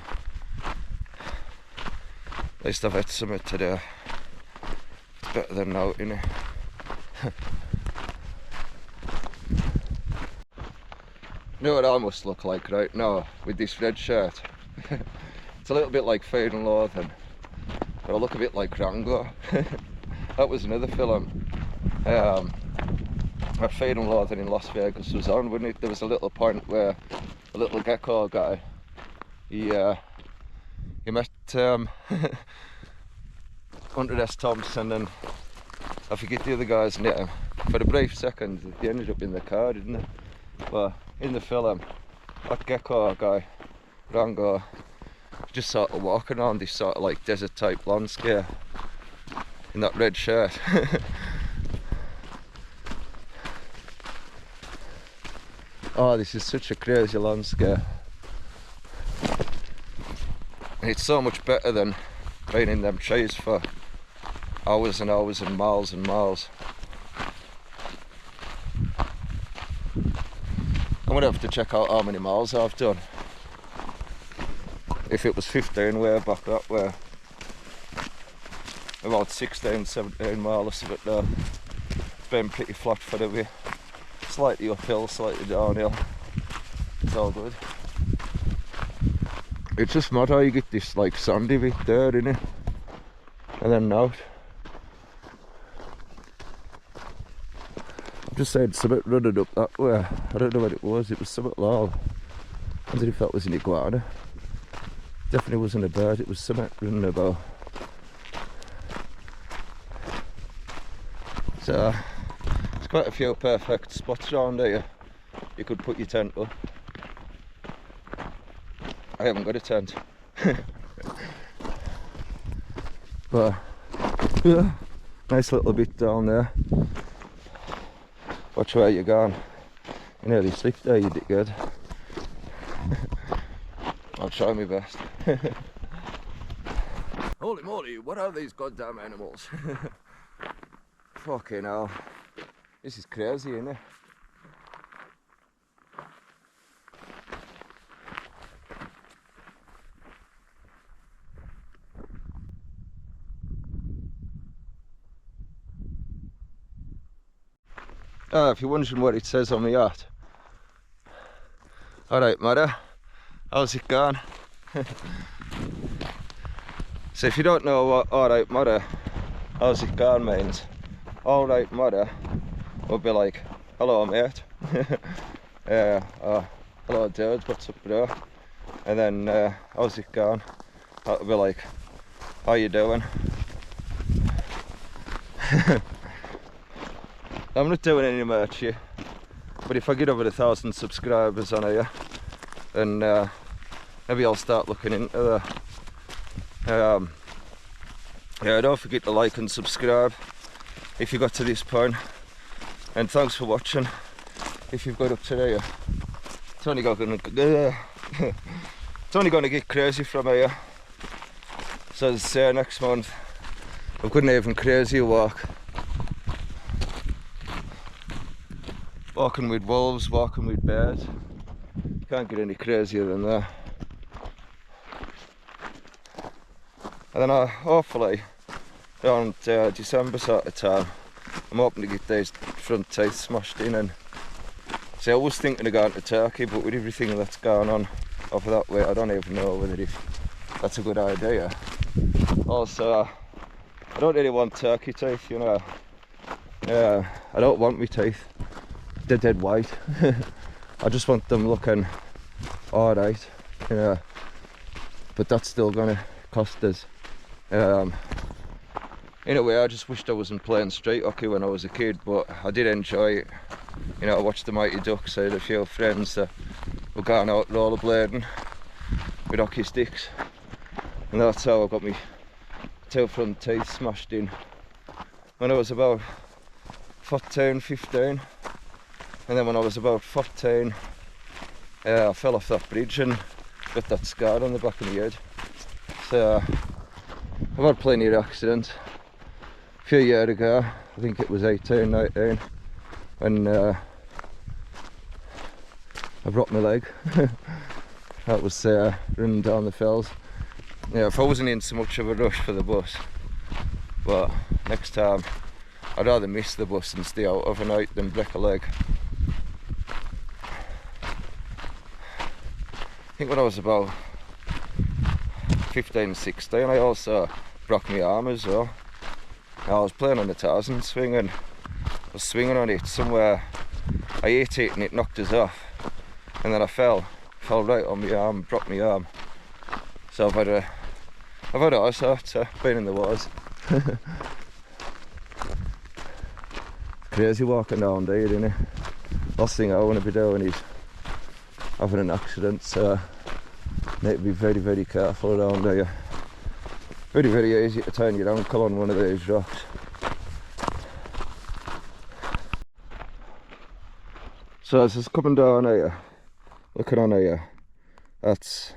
at least I've had something today. Better than out, innit? You know what I must look like right now with this red shirt? It's a little bit like Fear and Loathing, but I look a bit like Rango. That was another film. Fear and Loathing in Las Vegas was on, wasn't it? There was a little point where a little gecko guy, he met Hunter S. Thompson and I forget the other guy's name. For a brief second they ended up in the car, didn't they? But in the film, that gecko guy, Rango, just sort of walking around this sort of like desert type landscape in that red shirt. Oh, this is such a crazy landscape. And it's so much better than being in them trees for hours and hours and miles and miles. gonna have to check out how many miles I've done. If it was 15 way back that way, about 16, 17 miles or something there. It's been pretty flat for the way. Slightly uphill, slightly downhill. It's all good. It's just mad how you get this like sandy bit there, innit? And then out. I'm just saying something running up that way. I don't know what it was something loud. I wondered if that was an iguana. Definitely wasn't a bird, it was something running about. So, there's quite a few perfect spots around here. You could put your tent up. I haven't got a tent. But, yeah, nice little bit down there. Watch where you're going. You nearly slipped there, you did good. I'll try my best. Holy moly, what are these goddamn animals? Fucking hell. This is crazy, isn't it? If you're wondering what it says on my yacht. Alright, mother. How's it going? So if you don't know what alright mother, how's it going means, alright mother would be like, hello mate. Hello dude, what's up bro? And then how's it going? That would be like, how you doing? I'm not doing any merch here, but if I get over 1,000 subscribers on here, then maybe I'll start looking into that. Yeah, don't forget to like and subscribe if you got to this point, and thanks for watching. If you've got up to there, it's only going to get crazy from here. So as I say, next month I've got an even crazier walk. Walking with wolves, walking with bears. Can't get any crazier than that. And then hopefully around December sort of time, I'm hoping to get these front teeth smashed in. And see, I was thinking of going to Turkey, but with everything that's going on over that way, I don't even know whether that's a good idea. Also, I don't really want turkey teeth, you know. I don't want my teeth dead white. I just want them looking alright, you know. But that's still gonna cost us. In a way, I just wished I wasn't playing street hockey when I was a kid, but I did enjoy it. You know, I watched the Mighty Ducks. I had a few friends that were going out rollerblading with hockey sticks, and that's how I got my 2 front teeth smashed in when I was about 14, 15. And then when I was about 14, I fell off that bridge and got that scar on the back of my head. So I've had plenty of accidents. A few years ago, I think it was 18, 19, when I broke my leg. That was running down the fells. Yeah, if I wasn't in so much of a rush for the bus, but next time I'd rather miss the bus and stay out overnight than break a leg. I think when I was about 15, 16, I also broke my arm as well. I was playing on the Tarzan swing and I was swinging on it somewhere. I ate it and it knocked us off, and then I fell right on my arm, broke my arm. So I've had all sorts, been in the wars. Crazy walking down there, isn't it? Last thing I want to be doing is having an accident, so need to be very, very careful around here. Very, very easy to turn your ankle on one of these rocks. So as it's coming down here, looking on here, there's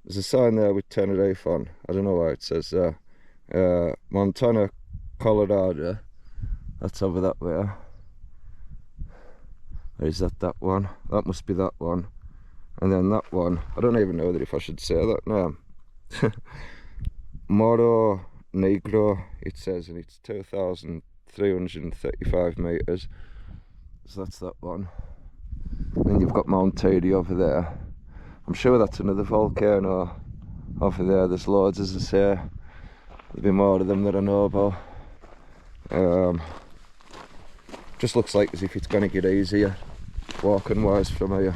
a sign there with Tenerife on. I don't know why it says Montana, Colorado. That's over that way. Or is that one? That must be that one. And then that one, I don't even know that if I should say that now. Moro Negro, it says, and it's 2,335 metres. So that's that one. And then you've got Mount Tady over there. I'm sure that's another volcano over there. There's loads, as I say. There'll be more of them that I know about. Just looks like as if it's going to get easier walking wise from here.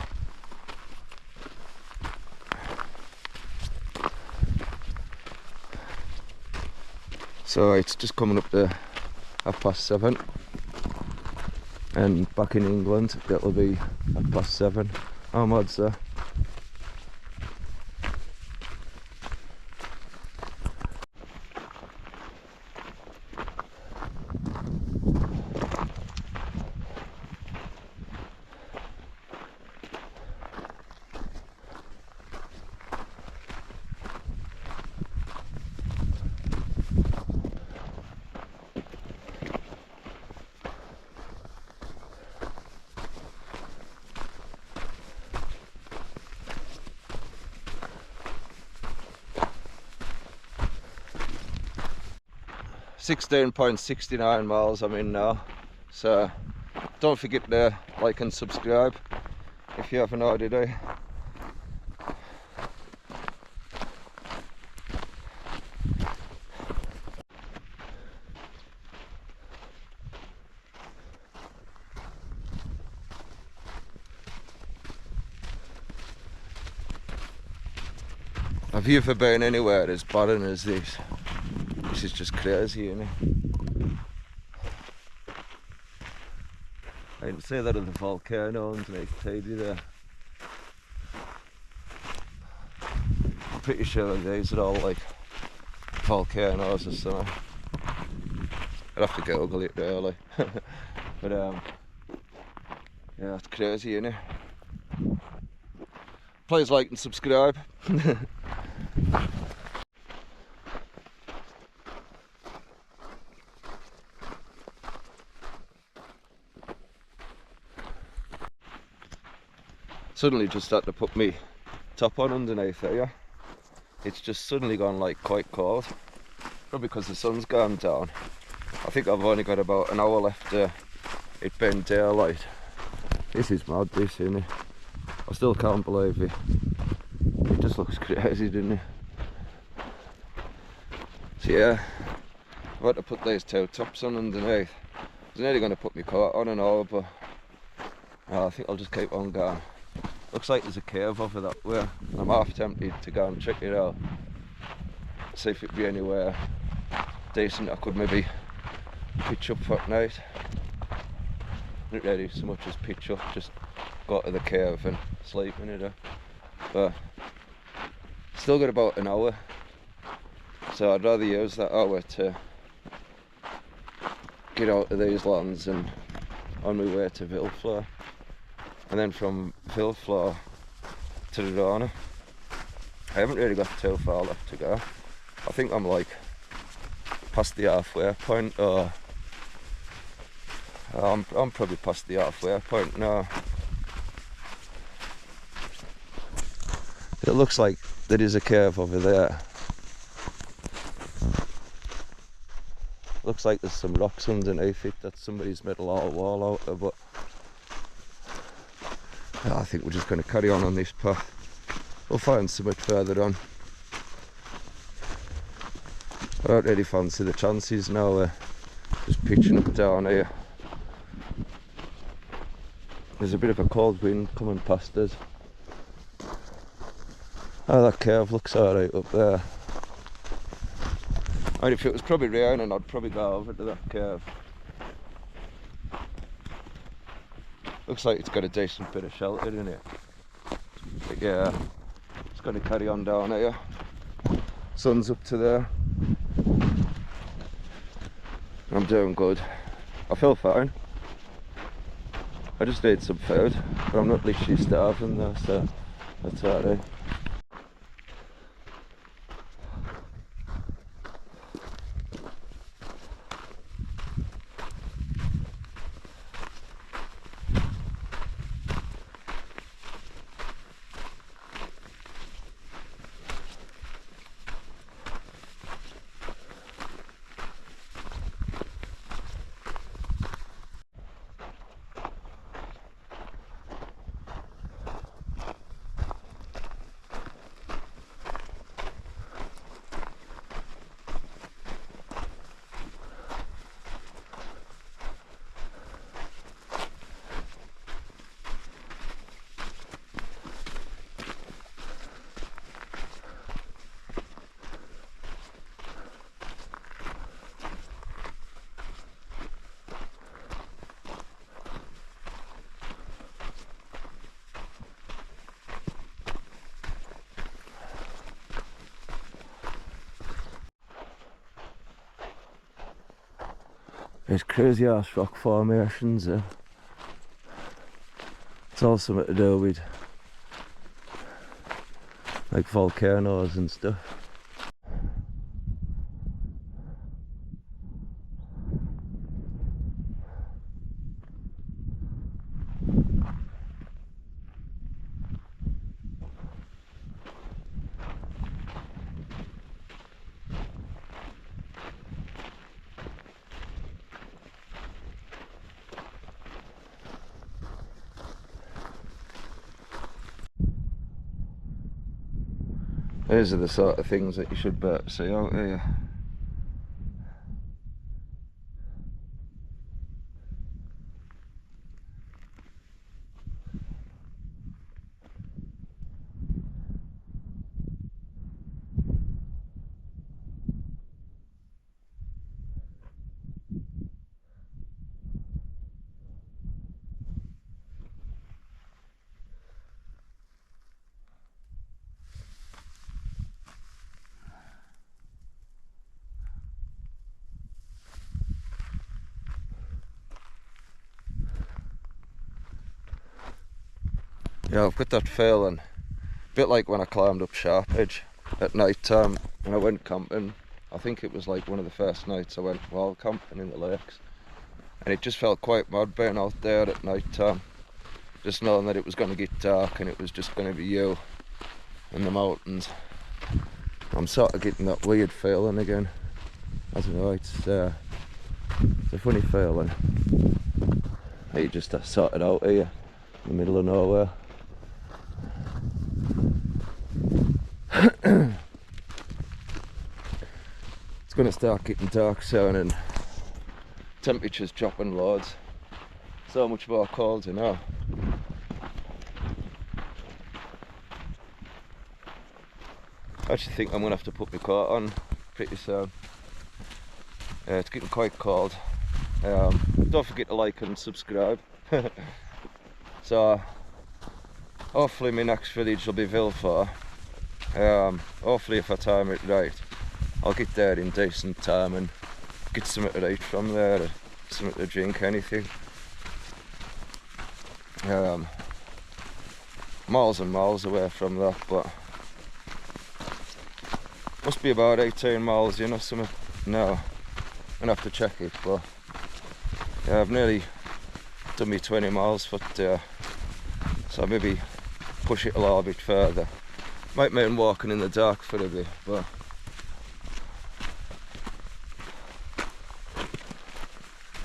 So it's just coming up to 7:30, and back in England it'll be 7:30. How mad's that? .69 miles I'm in now, so don't forget to like and subscribe if you haven't already. Have you ever been anywhere as barren as this? This is just crazy, isn't it? I didn't say that of the volcano underneath Tady there. I'm pretty sure these are all like volcanoes or something. I'd have to Google it really. But yeah, it's crazy, isn't it? Please like and subscribe. Suddenly just had to put me top on underneath here. It's just suddenly gone like quite cold. Probably because the sun's gone down. I think I've only got about an hour left to it being daylight. This is mad, this, isn't it? I still can't believe it. It just looks crazy, doesn't it? So yeah, I've had to put these two tops on underneath. I was nearly going to put my coat on and all, but I think I'll just keep on going. Looks like there's a cave over that way. I'm half tempted to go and check it out. See if it'd be anywhere decent I could maybe pitch up for night. Not really so much as pitch up, just go to the cave and sleep in it. But still got about an hour, so I'd rather use that hour to get out of these lands and on my way to Villefleur. And then from Villefleur to Dodona. I haven't really got too far left to go. I think I'm like past the halfway point, or I'm probably past the halfway point now. It looks like there is a cave over there. Looks like there's some rocks underneath it that somebody's made a little wall out of, but I think we're just going to carry on this path. We'll find something further on. I don't really fancy the chances now, just pitching up down here. There's a bit of a cold wind coming past us. Oh, that cave looks alright up there. And if it was probably raining, I'd probably go over to that cave. Looks like it's got a decent bit of shelter in it. But yeah, it's going to carry on down here. Sun's up to there. I'm doing good. I feel fine. I just need some food, but I'm not literally starving though, so that's alright. There's crazy ass rock formations. It's all something to do with like volcanoes and stuff. These are the sort of things that you should be able to see out here. Yeah, I've got that feeling, a bit like when I climbed up Sharp Edge at night time and I went camping. I think it was like one of the first nights I went wild camping in the lakes, and it just felt quite mad being out there at night time, just knowing that it was going to get dark and it was just going to be you and the mountains. I'm sort of getting that weird feeling again. I don't know, it's a funny feeling. You just sort it out here in the middle of nowhere. It's going to start getting dark soon and temperatures dropping loads. So much more cold, you know. I actually think I'm going to have to put my coat on pretty soon. It's getting quite cold. Don't forget to like and subscribe. So hopefully my next village will be Vilfor. Hopefully if I time it right, I'll get there in decent time and get something to eat from there, something to drink, anything. Miles and miles away from that, but must be about 18 miles, you know, something. No, I'm gonna have to check it, but yeah, I've nearly done me 20 miles foot there, so maybe push it a little bit further. Might mean walking in the dark for a bit, but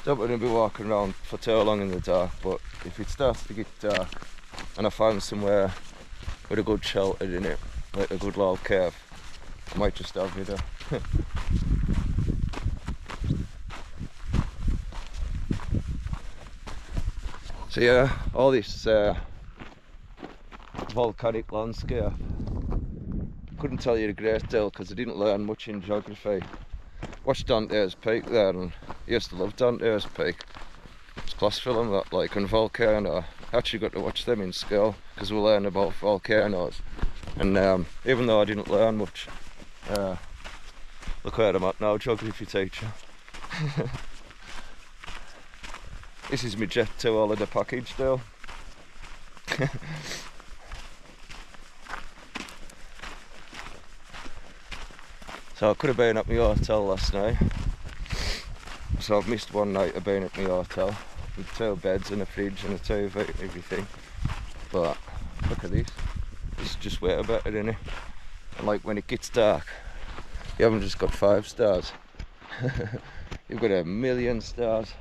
don't want to be walking around for too long in the dark. But if it starts to get dark and I find somewhere with a good shelter in it, like a good little cave, I might just have it there. So yeah, all this volcanic landscape, couldn't tell you a great deal because I didn't learn much in geography. Watched Dante's Peak there, and I used to love Dante's Peak. It's class film that, like, and Volcano. I actually got to watch them in school because we learned about volcanoes, and even though I didn't learn much, look where I'm at now, geography teacher. This is my Jet 2 holiday package deal. So I could have been at my hotel last night, so I've missed one night of being at my hotel with 2 beds and a fridge and a TV and everything. But look at this, it's just way better, isn't it? And like when it gets dark, you haven't just got 5 stars, you've got 1,000,000 stars.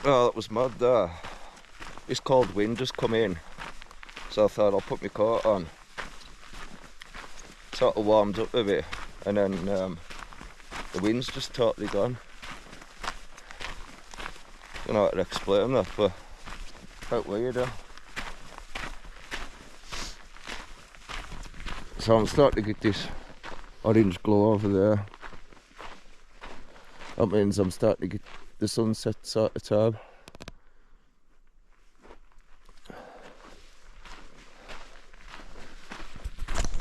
Oh, that was mad there. This cold wind just come in, so I thought I'll put my coat on. Sort of warmed up a bit, and then the wind's just totally gone. I don't know how to explain that, but quite weird though. So I'm starting to get this orange glow over there. That means I'm starting to get the sunset sort of time.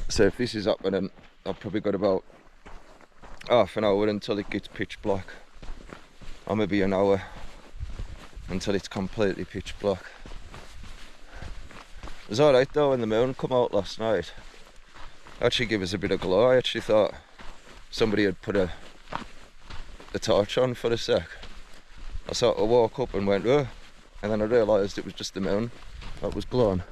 So if this is happening, I've probably got about half an hour until it gets pitch black, or maybe an hour until it's completely pitch black. It was alright though when the moon come out last night. It actually gave us a bit of glow. I actually thought somebody had put a torch on for a sec. I sort of woke up and went, oh, and then I realised it was just the moon that was glowing.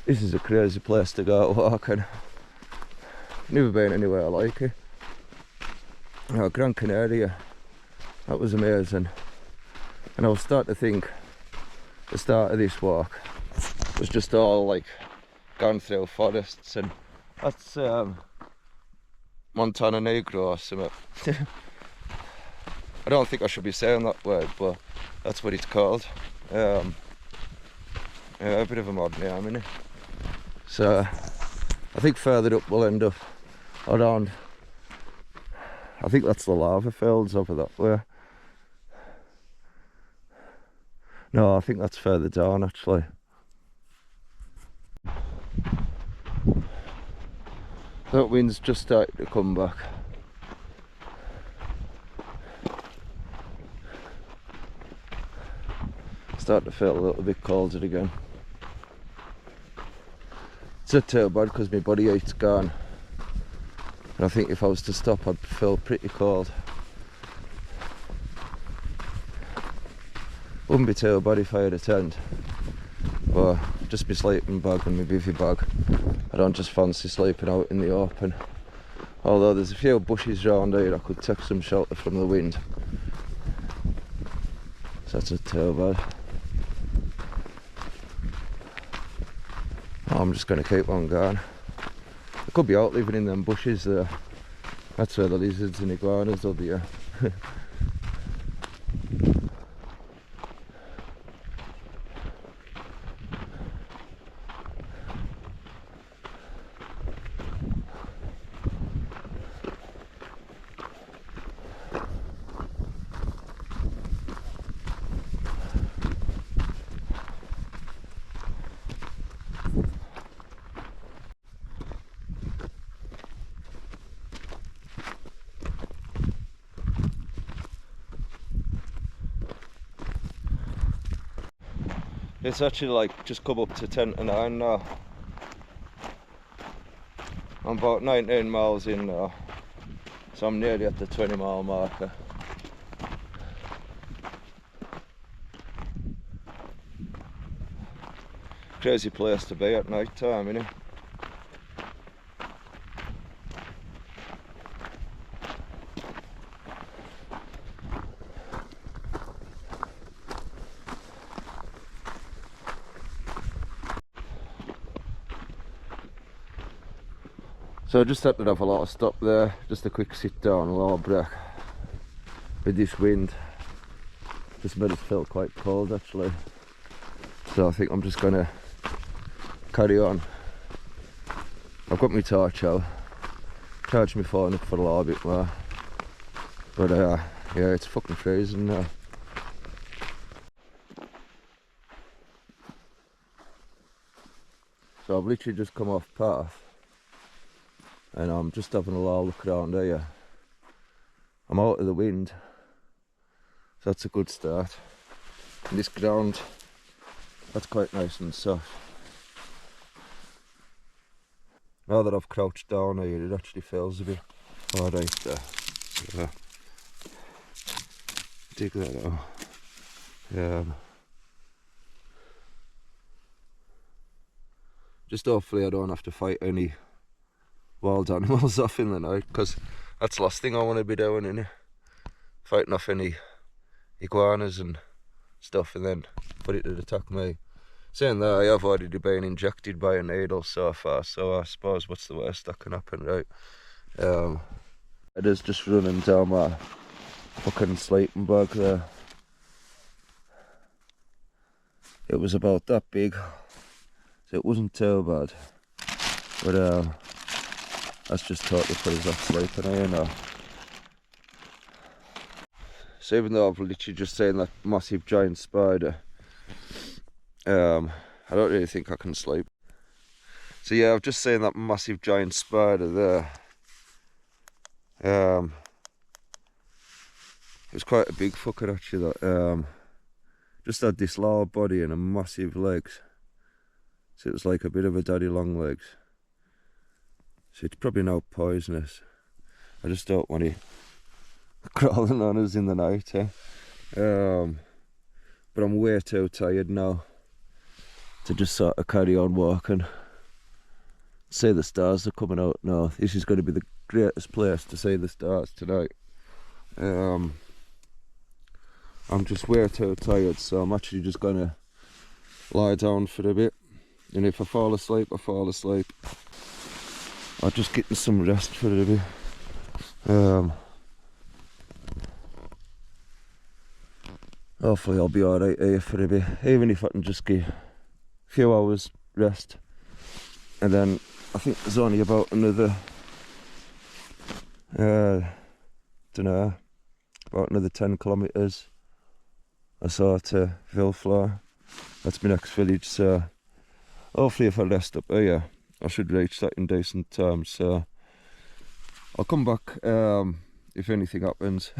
This is a crazy place to go walking. Never been anywhere like it. Oh, Gran Canaria, that was amazing. And I was starting to think the start of this walk was just all like gone through forests, and that's Montana Negro or something. I don't think I should be saying that word, but that's what it's called. Yeah, a bit of a mod name, innit? So I think further up we'll end up around, I think that's the lava fields over that way. No, I think that's further down actually. That wind's just starting to come back. Starting to feel a little bit colder again. It's not too bad because my body heat's gone. And I think if I was to stop I'd feel pretty cold. Wouldn't be too bad if I had a tent. But just my sleeping bag and my bivvy bag. I don't just fancy sleeping out in the open. Although there's a few bushes around here I could take some shelter from the wind. So that's not too bad. I'm just going to keep on going. I could be out living in them bushes there. That's where the lizards and iguanas will be. It's actually like just come up to 10 to 9 now. I'm about 19 miles in now, so I'm nearly at the 20-mile marker. Crazy place to be at night time, innit? So I just had to have a lot of stop there, just a quick sit down, a little break. With this wind, this made us feel quite cold actually. So I think I'm just gonna carry on. I've got my torch out, charged my phone up for a little bit more. But yeah, it's fucking freezing now. So I've literally just come off path. And I'm just having a little look around here. I'm out of the wind, so that's a good start. And this ground, that's quite nice and soft. Now that I've crouched down here, it actually feels a bit alright there. So, dig that out. Just hopefully I don't have to fight any wild animals off in the night, because that's the last thing I want to be doing, innit? Fighting off any iguanas and stuff and then put it to attack me. Saying that, I have already been injected by a needle so far, so I suppose what's the worst that can happen, right? It is just running down my fucking sleeping bag there. It was about that big, so it wasn't too bad. But that's just totally put us off sleeping here, you know. So even though I've literally just seen that massive giant spider, I don't really think I can sleep. So yeah, I've just seen that massive giant spider there. It was quite a big fucker actually. That just had this large body and a massive legs. So it was like a bit of a daddy long legs. So it's probably not poisonous. I just don't want it crawling on us in the night, eh? But I'm way too tired now to just sort of carry on walking. See the stars are coming out now. This is going to be the greatest place to see the stars tonight. I'm just way too tired, so I'm actually just going to lie down for a bit. And if I fall asleep, I fall asleep. I'll just get some rest for a bit. Hopefully I'll be alright here for a bit, even if I can just get a few hours rest. And then I think there's only about another, dunno, about another 10 kilometres or so to Villefleur. That's my next village, so hopefully if I rest up here, I should reach that in decent time. So I'll come back if anything happens.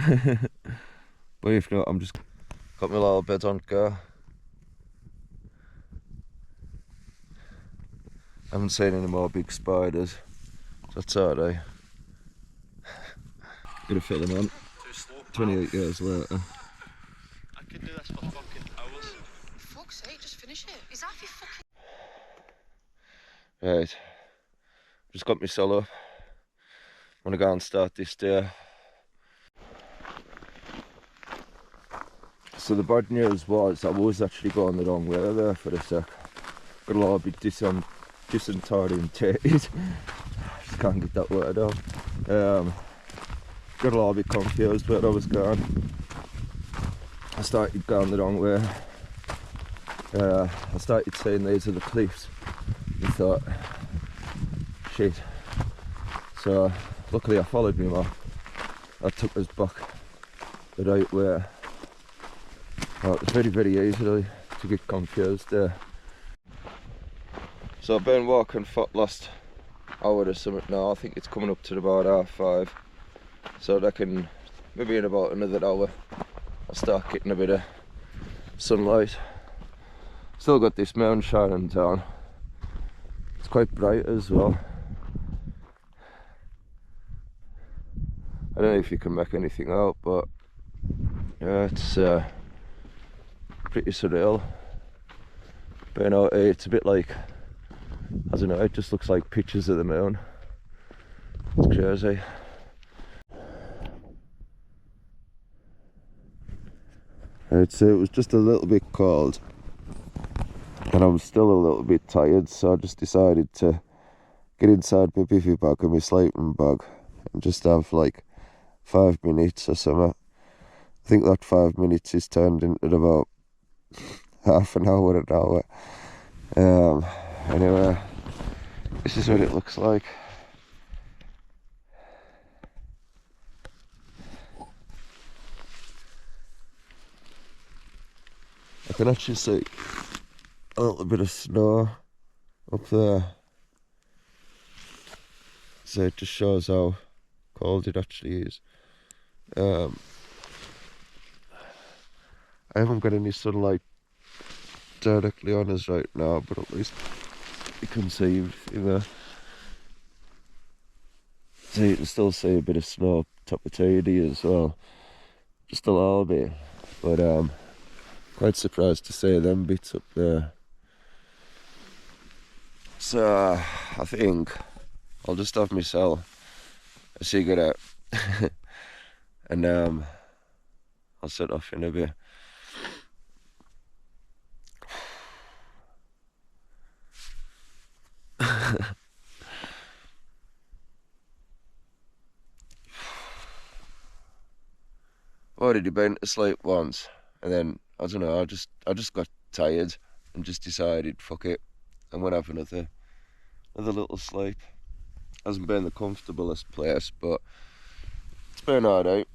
But if not, I'm just got my little bed on go. I haven't seen any more big spiders, so that's alright. Gonna fill them on. 28 years later. I could do this for fucking hours. For fuck's sake, just finish it. Is that your fucking... Right, just got myself up. I'm gonna go and start this day. So the bad news was I was actually going the wrong way there for a sec. Got a little bit disorientated. Just can't get that word out. Got a little bit confused where I was going. I started going the wrong way. I started seeing these are the cliffs. I thought, shit. So luckily I followed me map. That took us back the right way. Oh, it was very easy to get confused there. So I've been walking for the last hour or something now. I think it's coming up to about 5:30. So I reckon maybe in about another hour I'll start getting a bit of sunlight. Still got this moon shining down. It's quite bright as well. I don't know if you can make anything out, but yeah, it's pretty surreal. But you know, it's a bit like, I don't know, it just looks like pictures of the moon. It's crazy. Right, so it was just a little bit cold and I was still a little bit tired, so I just decided to get inside my bivvy bag and my sleeping bag and just have like 5 minutes or something. I think that 5 minutes is turned into about half an hour, an hour. Anyway, this is what it looks like. I can actually see a little bit of snow up there. So it just shows how cold it actually is. I haven't got any sunlight directly on us right now, but at least you can see everything there. So you can still see a bit of snow up top of TD as well. Just a little bit. But quite surprised to see them bits up there. So I think I'll just have myself a cigarette and I'll set off in a bit. already been to sleep once, and then I don't know. I just got tired and just decided, fuck it, I'm gonna have another little sleep. Hasn't been the comfortablest place, but it's been alright.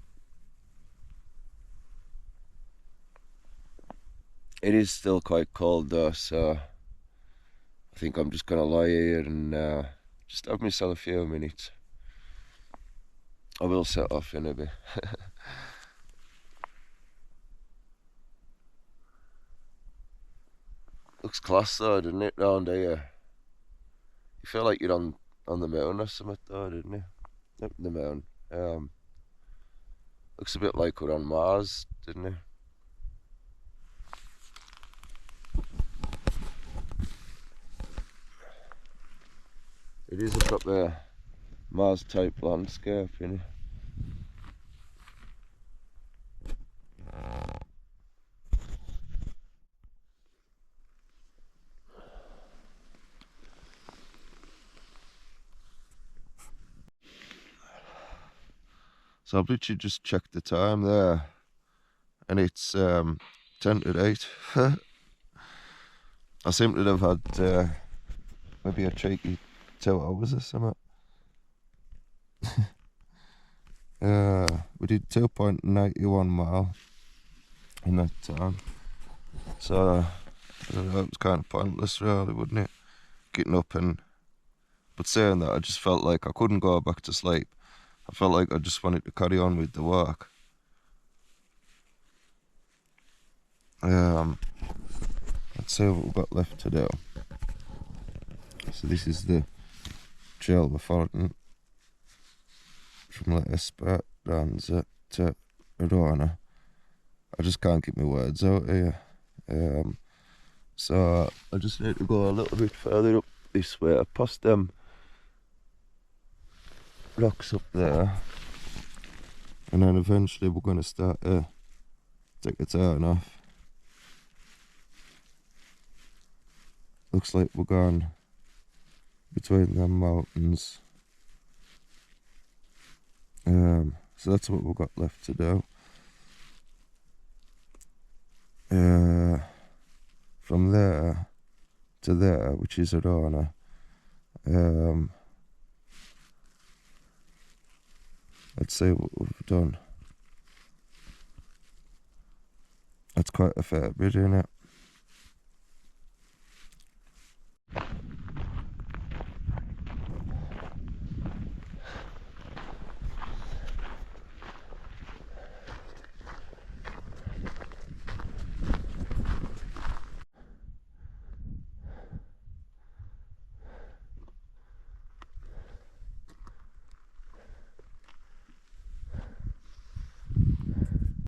It is still quite cold though, so I think I'm just gonna lie here and just have myself a few minutes. I will set off in a bit. Looks class though, doesn't it, round here? You feel like you're on the mountain or something though, didn't you? Up the mountain. Looks a bit like we're on Mars, didn't it? It is a proper Mars type landscape, innit? So I've literally just checked the time there, and it's 10 to 8. I seem to have had maybe a cheeky 2 hours or something. We did 2.91 mile in that time, so I don't know, it was kind of pointless really, wouldn't it? Getting up but saying that, I just felt like I couldn't go back to sleep. I felt like I just wanted to carry on with the work. Let's see what we've got left to do. So this is the trail we're following from La Esperanza to Arona. I just can't get my words out here. So I just need to go a little bit further up this way, past them rocks up there, and then eventually we're going to start to take a turn off. Looks like we're going between them mountains. So that's what we've got left to do. From there to there, which is Arona, let's see what we've done. That's quite a fair bit, isn't it?